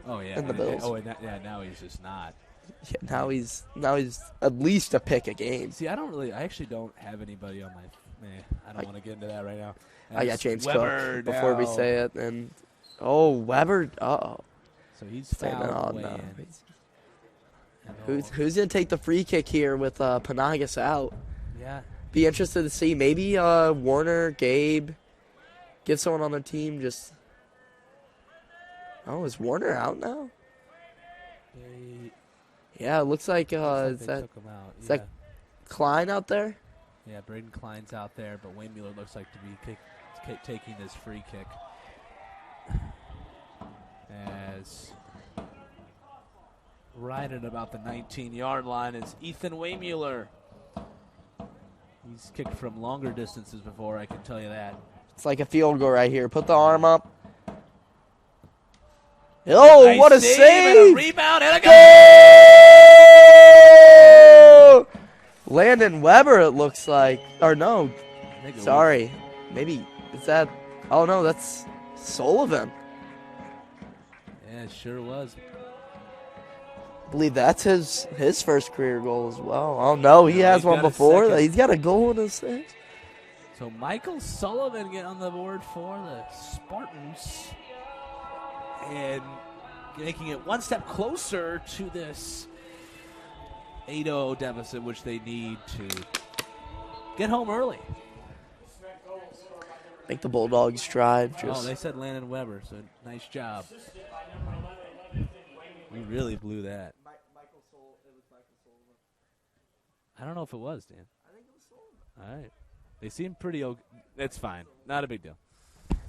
Oh yeah, And the Bills. Oh, and now he's just not. Yeah, now he's at least a pick a game. See, I actually don't have anybody on my. I don't want to get into that right now. I got As James Weber Cook before we now. say it, and Weber. Oh, So he's staying fouled on way now. in. And Who's gonna take the free kick here with Panagas out? Yeah, Be interested to see maybe Warner, Gabe, give someone on their team just. Oh, is Warner out now? they. Yeah, it looks like looks like is they that took him out. is that Klein out there? Yeah, Braden Klein's out there, but Wayne Mueller looks like to be taking this free kick. As right at about the 19-yard line is Ethan Waymueller. He's kicked from longer distances before, I can tell you that. It's like a field goal right here. Put the arm up. Oh, Nice what a And a save! rebound and a goal! Goal! Landon Weber, it looks like. Or no, I think it sorry. Maybe, is that. Oh, no, that's Sullivan. was- Yeah, it sure was. I believe that's his first career goal as well. Oh, no, he Yeah, has he's one got his before. second. He's got a goal in his six. So Michael Sullivan get on the board for the Spartans. And making it one step closer to this 8-0 deficit, which they need to get home early. Make the Bulldogs drive. Oh, Just they said Landon Weber, so nice job. We really blew that. I don't know if it was, Dan. I think it was Sullivan. All right. They seem pretty okay. It's fine. Not a big deal.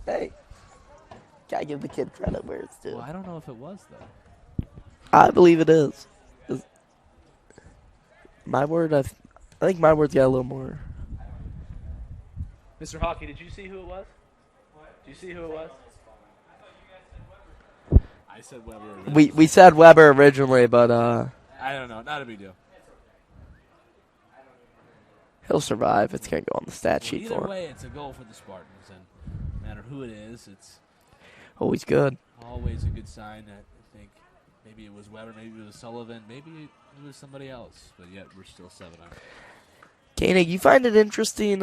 Hey, gotta give the kid credit where it's due. Well, I don't know if it was, though. I believe it is. My word, I think my word's got a little more. Mr. Hockey, did you see who it was? Did you see who it was? I said Weber. We said Weber originally, but I don't know. Not a big deal. he'll survive. It's gonna go on the stat sheet Either for him. way, it's a goal for the Spartans, and no matter who it is, it's Always good. always a good sign that I think maybe it was Weber, maybe it was Sullivan, maybe it was somebody else, but yet we're still 7-0. Koenig, you find it interesting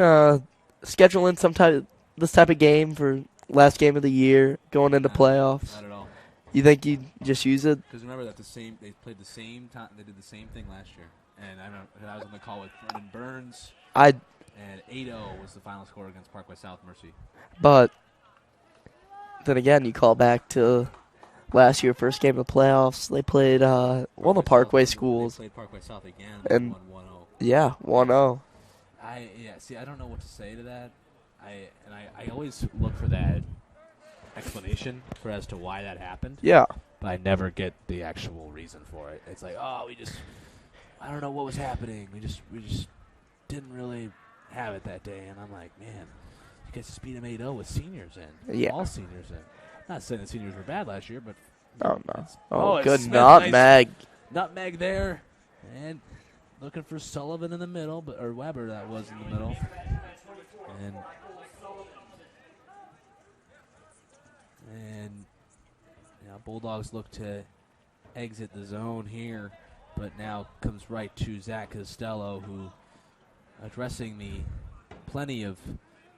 scheduling this type of game for last game of the year going into playoffs? Not at all. You think you'd just use it? Because remember that they played the same time. They did the same thing last year, and I was on the call with Brendan Burns. And 8-0 was the final score against Parkway South Mercy. But then again, you call back to last year, first game of the playoffs. They played one of the Parkway schools. They played Parkway South again And and won 1-0. Yeah, 1-0. See, I don't know what to say to that. I always look for that explanation for as to why that happened. Yeah. But I never get the actual reason for it. It's like, I don't know what was happening. We just didn't really have it that day. And I'm like, man, you guys just beat them 8-0 with seniors in. Yeah. All seniors in. Not saying the seniors were bad last year, but. Oh, no. it's Good Smith, nutmeg. nice nutmeg there. And looking for Sullivan in the middle, or Weber that was in the middle. And Bulldogs look to exit the zone here, but now comes right to Zach Costello, who addressing plenty of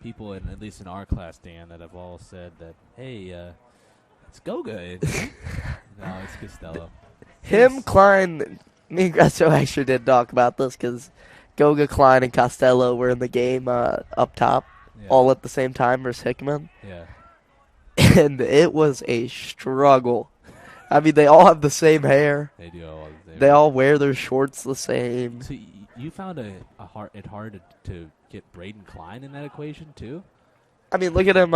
people, at least in our class, Dan, that have all said that, hey, it's Goga. No, it's Costello. Klein, me and Gresso actually did talk about this because Goga, Klein, and Costello were in the game up top all at the same time versus Hickman. Yeah. And it was a struggle. I mean, they all have the same hair. They do all the same. They all wear their shorts the same. So you found it hard to get Braden Klein in that equation, too? I mean, look at him,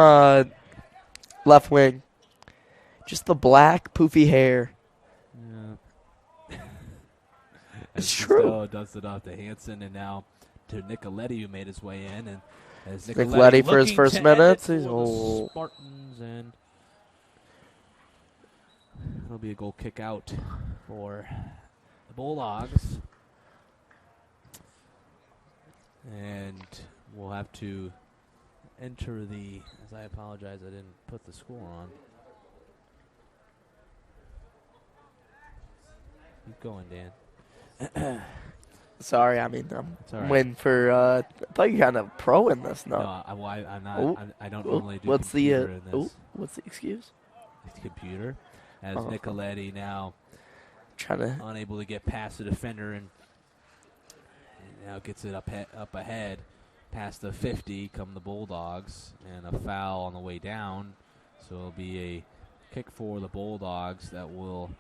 left wing. Just the black, poofy hair. Yeah. It's true. Costello does it off to Hansen, and now to Nicoletti, who made his way in. And as Nicoletti for his looking first to end it minutes. for He's the Spartans, and it'll be a goal kick out for the Bulldogs. And we'll have to enter as I apologize, I didn't put the score on. Keep going, Dan. Sorry, I mean, all I'm right. waiting for, I thought you were kind of pro in this, no? I'm not. Oh. I don't Oh, normally do what's the, computer in this. what's the excuse? Computer. As Uh-huh. Nicoletti now Trying to, unable to get past the defender and now gets it up ahead past the 50 come the Bulldogs, and a foul on the way down, so it'll be a kick for the Bulldogs that will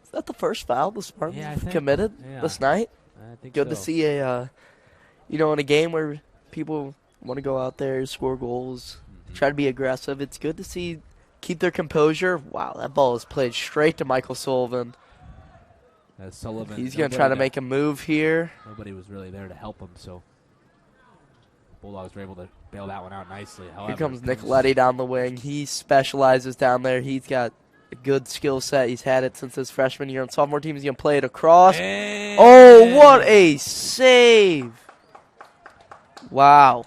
is that the first foul the Spartans Yeah, I have think- committed yeah. this night? I think Good to so. see in a game where people want to go out there, score goals, Mhm. try to be aggressive. It's good to see keep their composure. Wow, that ball is played straight to Michael Sullivan. As Sullivan, He's going to try to make a move here. nobody was really there to help him, so Bulldogs were able to bail that one out nicely. However, Here comes it Nicoletti down the wing. He specializes down there. He's got a good skill set. He's had it since his freshman year on sophomore team. He's going to play it across. And Oh, what a save! Wow.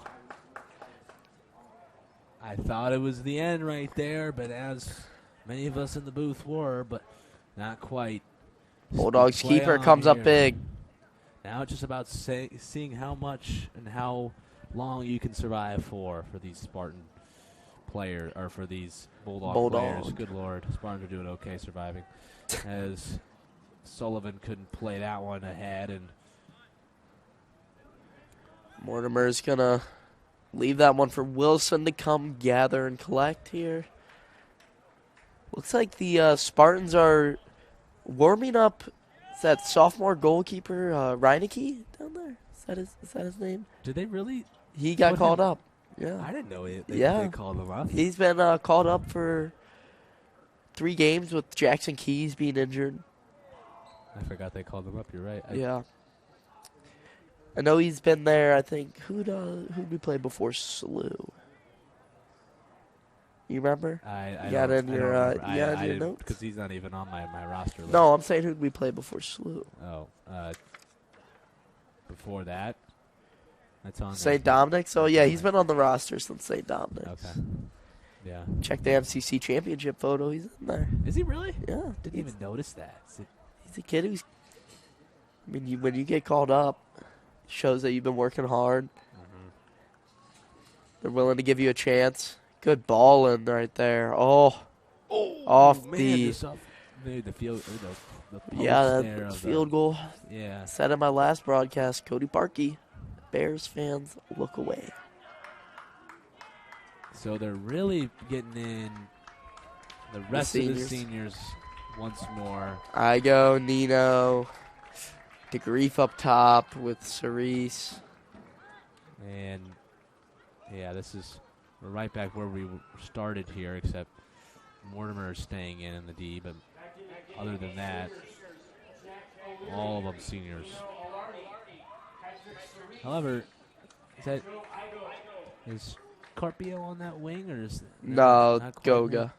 I thought it was the end right there, but as many of us in the booth were, but not quite. Bulldogs Play keeper on comes up here. big. Now it's just about seeing how much and how long you can survive for these Spartan players, or for these Bulldog players. Good Lord, Spartans are doing okay surviving. As Sullivan couldn't play that one ahead, and Mortimer's going to leave that one for Wilson to come gather and collect here. Looks like the Spartans are warming up. Is that sophomore goalkeeper Reineke down there? Is that his name? Did they really? He got Put called him- up. Yeah. I didn't know it. Yeah. They called him up. He's been called up for 3 games with Jackson Keys being injured. I forgot they called him up. You're right. Yeah. I know he's been there. I think who'd we play before Slew? You remember? I You got don't- it in I your, don't remember. you got it in I your didn't- notes? because he's not even on my roster list. No, I'm saying who'd we play before Slew? Oh, before that, that's on St. there. Dominic. So yeah, he's been on the roster since St. Dominic. Okay. Yeah. Check the MCC championship photo. He's in there. Is he really? Yeah, Didn't even notice that. he's a kid who's. I mean, when you get called up, it shows that you've been working hard. They're willing to give you a chance. Good ball in right there. Oh, off man, the the field. The post yeah, there that of field goal. Yeah. Said in my last broadcast, Cody Parkey, Bears fans look away. So they're really getting in the rest of the seniors. seniors once more. Igo, Nino, DeGrief up top with Cerise. And, yeah, we're right back where we started here, except Mortimer is staying in the D. But other than that, all of them seniors. However, is Carpio on that wing, or is No, not quite Goga. yet?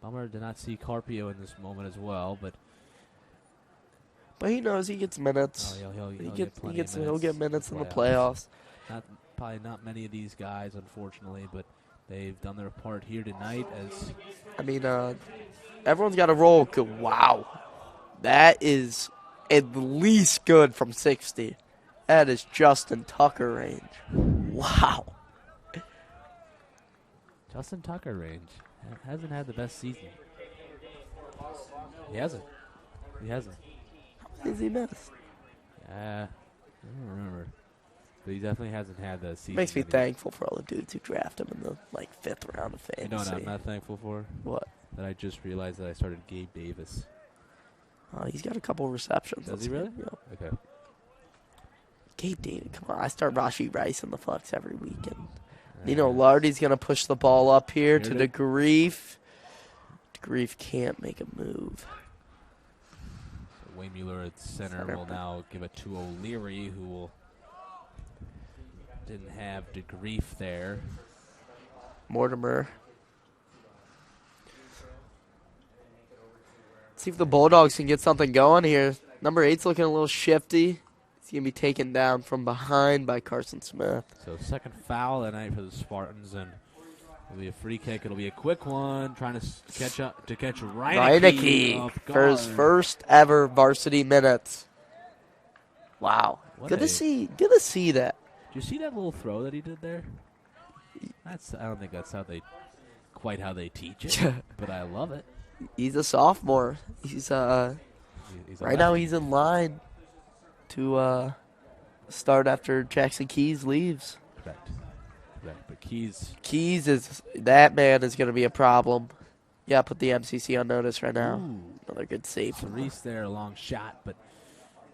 Bummer to not see Carpio in this moment as well, but But he knows he gets minutes. he'll He get plenty of he'll get minutes in the playoffs. playoffs. Probably not many of these guys, unfortunately, but they've done their part here tonight. As I mean, everyone's got a roll. Wow. That is at least good from 60. That is Justin Tucker range. Wow. Justin Tucker range hasn't had the best season. He hasn't. How many does he miss? I don't remember. But he definitely hasn't had the season. Makes me that he- thankful for all the dudes who draft him in the 5th round of You fantasy. know what I'm not thankful for? What? That I just realized that I started Gabe Davis. He's got a couple receptions. Does That's he really? good. Yeah. Okay. Gabe David, come on. I start Rashi Rice in the flex every weekend. Uh, Lardy's going to push the ball up here to Here it is. DeGrief. DeGrief can't make a move. Wayne Mueller at center Center. will now give it to O'Leary, who didn't have DeGrief there. Mortimer. See if the Bulldogs can get something going here. Number 8's looking a little shifty. He's going to be taken down from behind by Carson Smith. So second foul of the night for the Spartans, and it'll be a free kick. It'll be a quick one, trying to catch Reineke off for his guard. first ever varsity minutes. Wow. What Good a- to see that. Did you see that little throw that he did there? I don't think that's how they teach it, but I love it. He's a sophomore. He's He's a right now lefty. he's in line to start after Jackson Keys leaves. Correct. But Keys. That man is going to be a problem. Yeah, put the MCC on notice right now. Ooh. Another good save from Cerise there, a long shot, but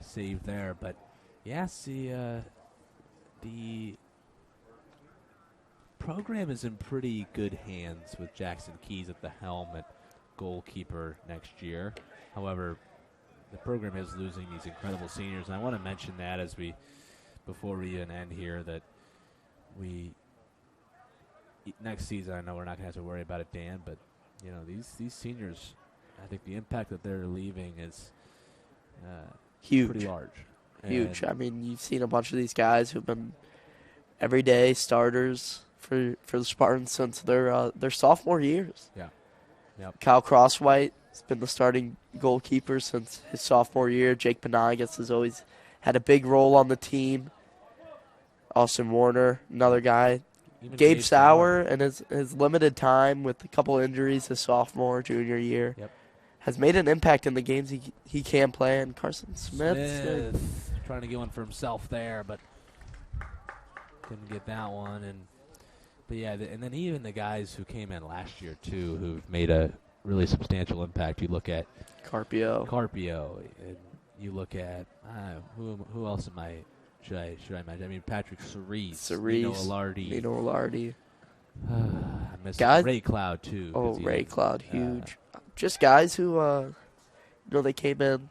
saved there. But yes, the program is in pretty good hands with Jackson Keys at the helm at goalkeeper next year. However, the program is losing these incredible seniors, and I want to mention that before we even end here, that next season, I know we're not going to have to worry about it, Dan, but you know these seniors, I think the impact that they're leaving is Huge. pretty large. Huge. And I mean, you've seen a bunch of these guys who've been everyday starters for the Spartans since their sophomore years. Yeah. Yep. Kyle Crosswhite has been the starting goalkeeper since his sophomore year. Jake Panagas has always had a big role on the team. Austin Warner, another guy. even Gabe Sauer, and his limited time with a couple injuries his sophomore, junior year, Yep. has made an impact in the games he can play. And Carson Smith. trying to get one for himself there, but couldn't get that one. But yeah, and then even the guys who came in last year too, who've made a really substantial impact. You look at Carpio. and you look at who else should I mention? I mean, Patrick Cerise, Nino Alardi. I missed Guys- Ray Cloud too. Oh, 'cause he- Ray Cloud, huge. Just guys who, they came in.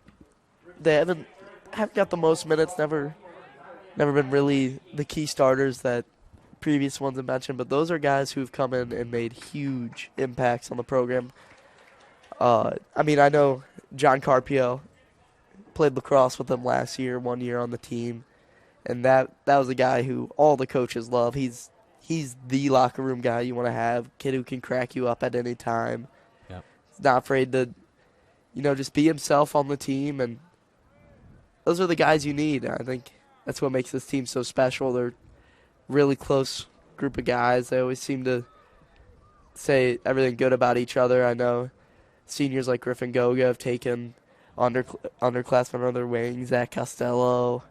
They haven't got the most minutes. Never been really the key starters that previous ones have mentioned. But those are guys who've come in and made huge impacts on the program. I mean, I know John Carpio played lacrosse with them last year, 1 year on the team, and that was a guy who all the coaches love. He's the locker room guy you want to have, kid who can crack you up at any time. Yep. He's not afraid to, just be himself on the team, and those are the guys you need. I think that's what makes this team so special. They're really close group of guys. They always seem to say everything good about each other. I know seniors like Griffin Goga have taken underclassmen under their wing, Zach Costello.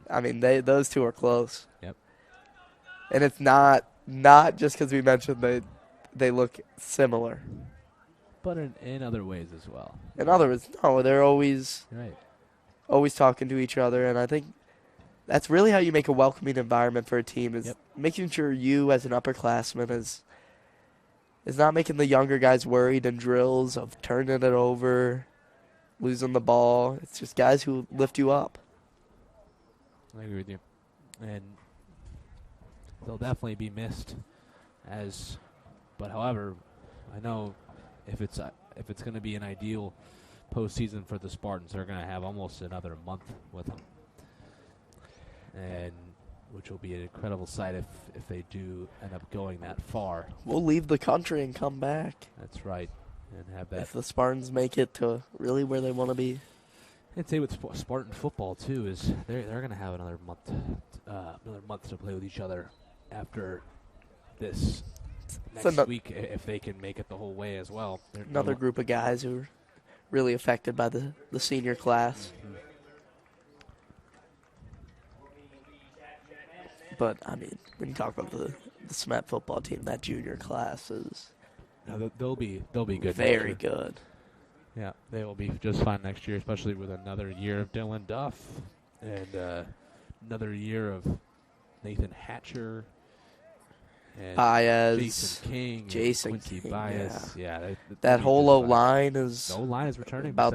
I mean, those two are close. Yep. And it's not just because we mentioned they look similar. But in other ways as well. In other words, no, they're always Right. talking to each other, and I think that's really how you make a welcoming environment for a team, is Yep. making sure you as an upperclassman is not making the younger guys worried in drills of turning it over, losing the ball. It's just guys who lift you up. I agree with you. And they'll definitely be missed but however, I know if it's going to be an ideal postseason for the Spartans, they're going to have almost another month with them. And which will be an incredible sight if they do end up going that far. We'll leave the country and come back That's right. And have that. if the Spartans make it to really where they want to be. I'd say with Spartan football too is they're going to have another month to play with each other after this next week if they can make it the whole way as well. Another group of guys who are really affected by the senior class. Mhm. But, I mean, when you talk about the Smet football team, that junior class is No, they'll be good. very next year. good. Yeah, they will be just fine next year, especially with another year of Dylan Duff and another year of Nathan Hatcher and Baez, Jason King, Jason and Quincy King, Baez. Yeah, that whole O-line is The O-line is returning about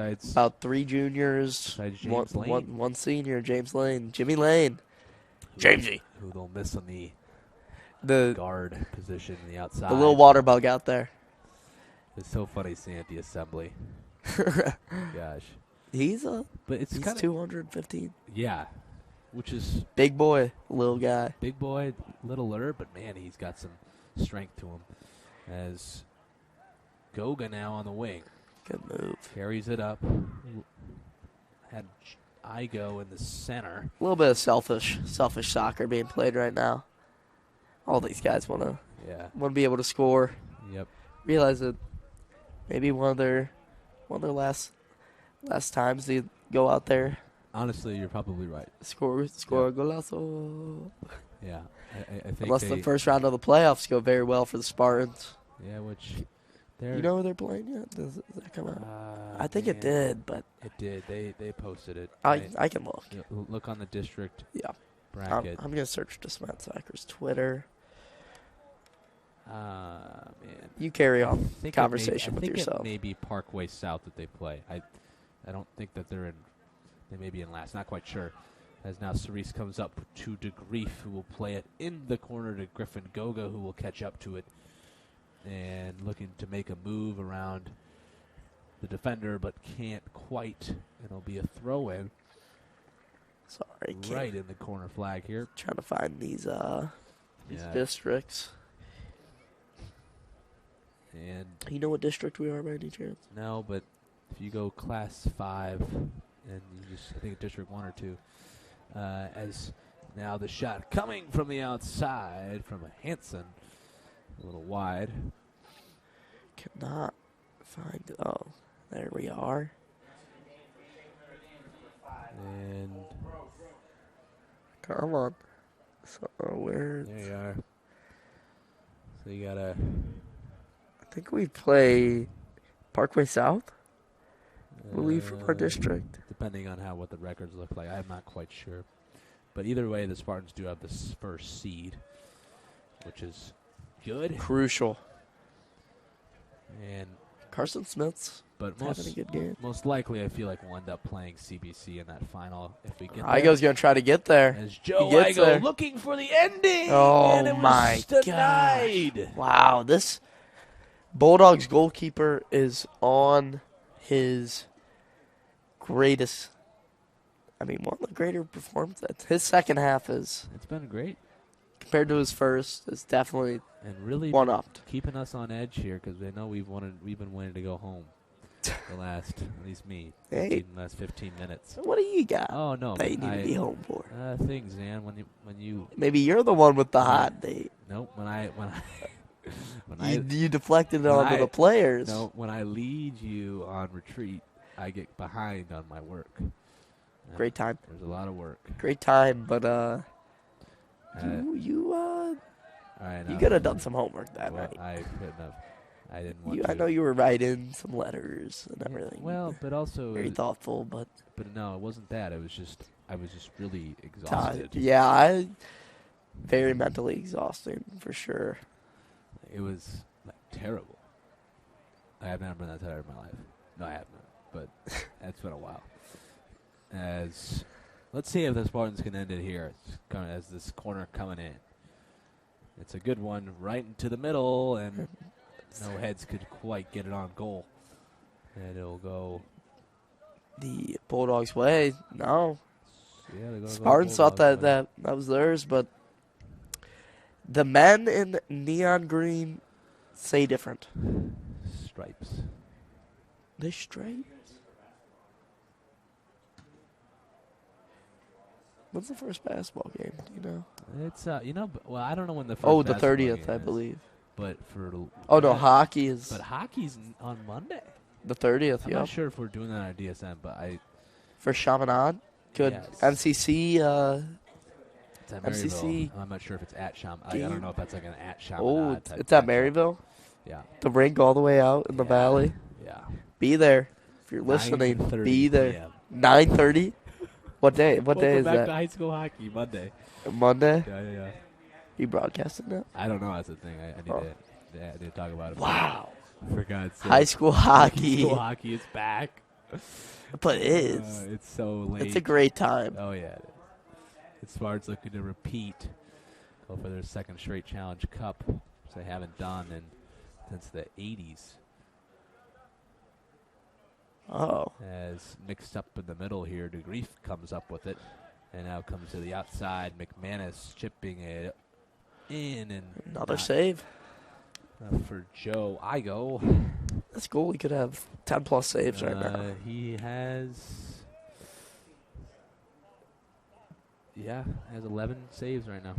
three juniors, besides James Lane. one senior, James Lane, Jimmy Lane. Jamesy. Who they'll miss on the The guard position in the outside. little water bug out there. It's so funny seeing at the assembly. Gosh. He's But he's kind of 215. yeah, which is Big boy, little guy. big boy, littler, but man, he's got some strength to him. As Goga now on the wing. Good move. Carries it up. Had Igo in the center. A little bit of selfish soccer being played right now. All these guys want to be able to score. Yep. Realize that maybe one of their last times they go out there, Honestly, you're probably right. score a golazo. Yeah. I think Unless the first round of the playoffs go very well for the Spartans. Yeah, which they're. You know where they're playing yet? Does that come out? I think it did, but It did. They posted it. I can look. Yeah, look on the district Yeah. bracket. I'm gonna search Desmet Soccer's Twitter. Man. You carry on I think conversation I with think yourself. It may be Parkway South that they play. I don't think that they're in. They may be in last. Not quite sure. As now Cerise comes up to DeGrief, who will play it in the corner to Griffin Goga, who will catch up to it, and looking to make a move around the defender, but can't quite. It'll be a throw in Sorry, right in the corner flag here. trying to find these Yeah. districts. And You know what district we are by any chance? no, but if you go Class 5, and you just, I think District 1 or 2, as now the shot coming from the outside from a Hansen, a little wide. Cannot find. Oh, there we are. And Come on. So where? there you are. So you got a I think we play Parkway South, I believe, from our district. Depending on what the records look like. I'm not quite sure. But either way, the Spartans do have this first seed, which is good. Crucial. And Carson Smith's having a good game. most likely, I feel like we'll end up playing CBC in that final if we get there. Igo's going to try to get there. As Joe He gets Igo there. looking for the ending. Oh, and it was my denied. gosh. Wow, this Bulldogs goalkeeper is on his greatest. I mean, one of the greater performances. His second half is, It's been great. compared to his first, is definitely And really one-upped. keeping us on edge here because they know we've been wanting to go home the last, at least me, Hey. last 15 minutes. What do you got Oh, no. that you need to be home for? Things, man. When you Maybe you're the one with the hot date. nope, when I You deflected it when onto I- the players. no, when I lead you on retreat, I get behind on my work. Great time. There's a lot of work. Great time, but Uh, you all right, you now. could have done some homework that Well, night. I couldn't have. I didn't want to. I know you were writing some letters and everything. Well, but also, very thoughtful, but but no, it wasn't that. It was just I was just really tired. exhausted. Yeah, very mentally exhausting for sure. It was like terrible. I have never been that tired in my life. No, I haven't. But it's been a while. Let's see if the Spartans can end it here. As this corner coming in. It's a good one right into the middle, and no heads could quite get it on goal. And it'll go. The Bulldogs' way. No, Yeah, they're gonna Spartans go thought Bulldogs' that was theirs, but the men in neon green say different. way. Stripes. They straight. When's the first basketball game? Do you know? It's well, I don't know when the first. Oh, the basketball 30th, game I is, believe. But for Oh no, hockey is But hockey's on Monday. the 30th. I'm Yeah, not sure if we're doing that on DSM, but for Chaminade. Good Yes. MCC. it's at MCC Maryville. I'm not sure if it's at Sham. I game. don't know if that's like an at Sham. Oh, it's at Maryville. Yeah, The rink all the way out in the Yeah. valley. yeah. Be there if you're listening. 9:30 Be there. PM. 9:30. What day? What day Welcome is back to that? high school hockey Monday. Monday. Yeah. You broadcasting that? I don't know. That's the thing. I need Oh. I need to talk about it. Wow. For God's sake. High school High hockey. school hockey is back. But it is. It's so late. It's a great time. Oh, yeah. It is. The Spartans looking to repeat, go for their second straight Challenge Cup, which they haven't done since the 80s. Oh. As mixed up in the middle here, DeGrief comes up with it, and now comes to the outside. McManus chipping it in, and Another not save. enough for Joe Igo. That's cool. He could have 10 plus saves right now. He has 11 saves right now.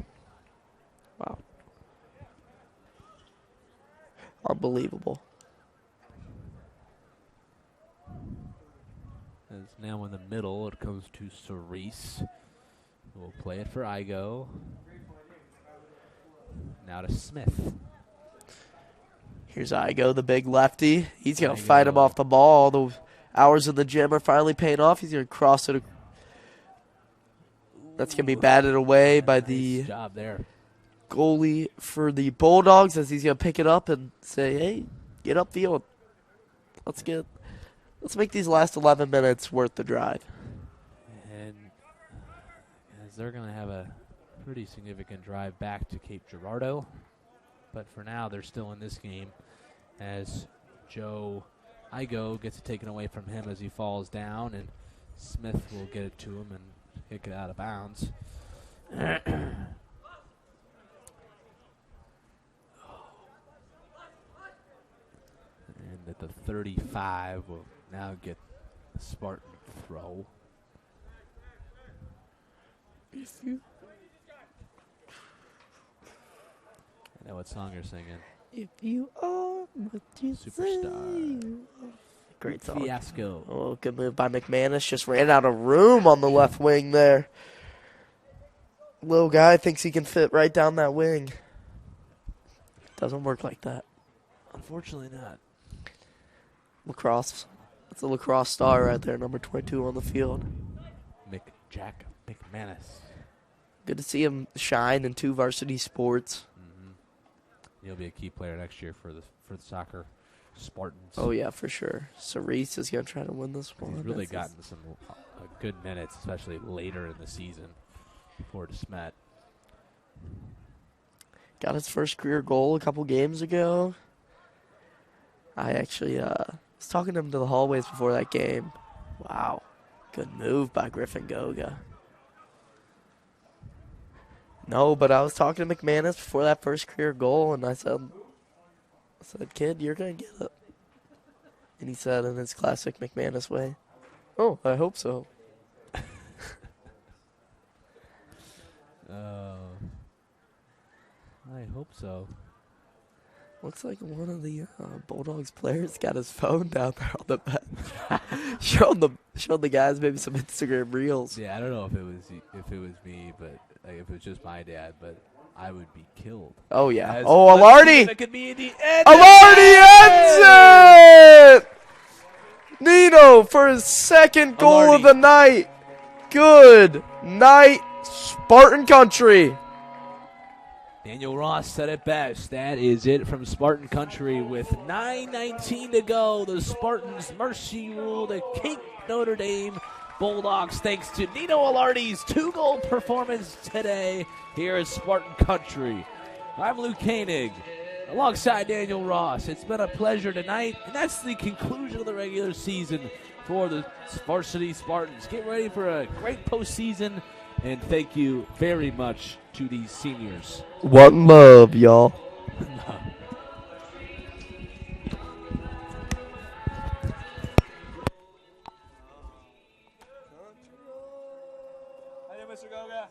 Wow. Unbelievable. As now in the middle, it comes to Cerise. We'll play it for Igo. Now to Smith. Here's Igo, the big lefty. He's going to Igo. fight him off the ball. The hours in the gym are finally paying off. He's going to cross it. That's going to be batted away by the Nice job there. goalie for the Bulldogs as he's going to pick it up and say, hey, get upfield. Let's make these last 11 minutes worth the drive. And as they're going to have a pretty significant drive back to Cape Girardeau. But for now, they're still in this game as Joe Igo gets it taken away from him as he falls down, and Smith will get it to him and kick it out of bounds. And at the 35, will now get a Spartan throw. I know what song you're singing. If you are what you Superstar. say you are. Great song. Fiasco. Oh, good move by McManus. Just ran out of room on the left wing there. Little guy thinks he can fit right down that wing. Doesn't work like that. Unfortunately not. Lacrosse. That's a lacrosse star right there, number 22 on the field. Jack McManus. Good to see him shine in 2 varsity sports. He'll be a key player next year for the soccer Spartans. Oh, yeah, for sure. Cerise is going to try to win this one. He's really gotten some good minutes, especially later in the season for DeSmet. Got his first career goal a couple games ago. I actually was talking to him to the hallways before that game. Wow. Good move by Griffin Goga. No, but I was talking to McManus before that first career goal, and I said, kid, you're going to get it. And he said in his classic McManus way, oh, I hope so. I hope so. Looks like one of the Bulldogs players got his phone down there on the bench. showing the guys maybe some Instagram reels. Yeah, I don't know if it was me, but if it was just my dad, but I would be killed. Oh yeah. As Alardi! That could be in the end. Alardi ends it! Nino for his second goal Alardi. of the night. Good night, Spartan Country. Daniel Ross said it best. That is it from Spartan Country with 9:19 to go. The Spartans mercy rule the Cape Notre Dame Bulldogs thanks to Nino Alardi's 2-goal performance today here at Spartan Country. I'm Luke Koenig alongside Daniel Ross. It's been a pleasure tonight, and that's the conclusion of the regular season for the varsity Spartans. Get ready for a great postseason, and thank you very much to these seniors. One love, y'all. Mr. Goga.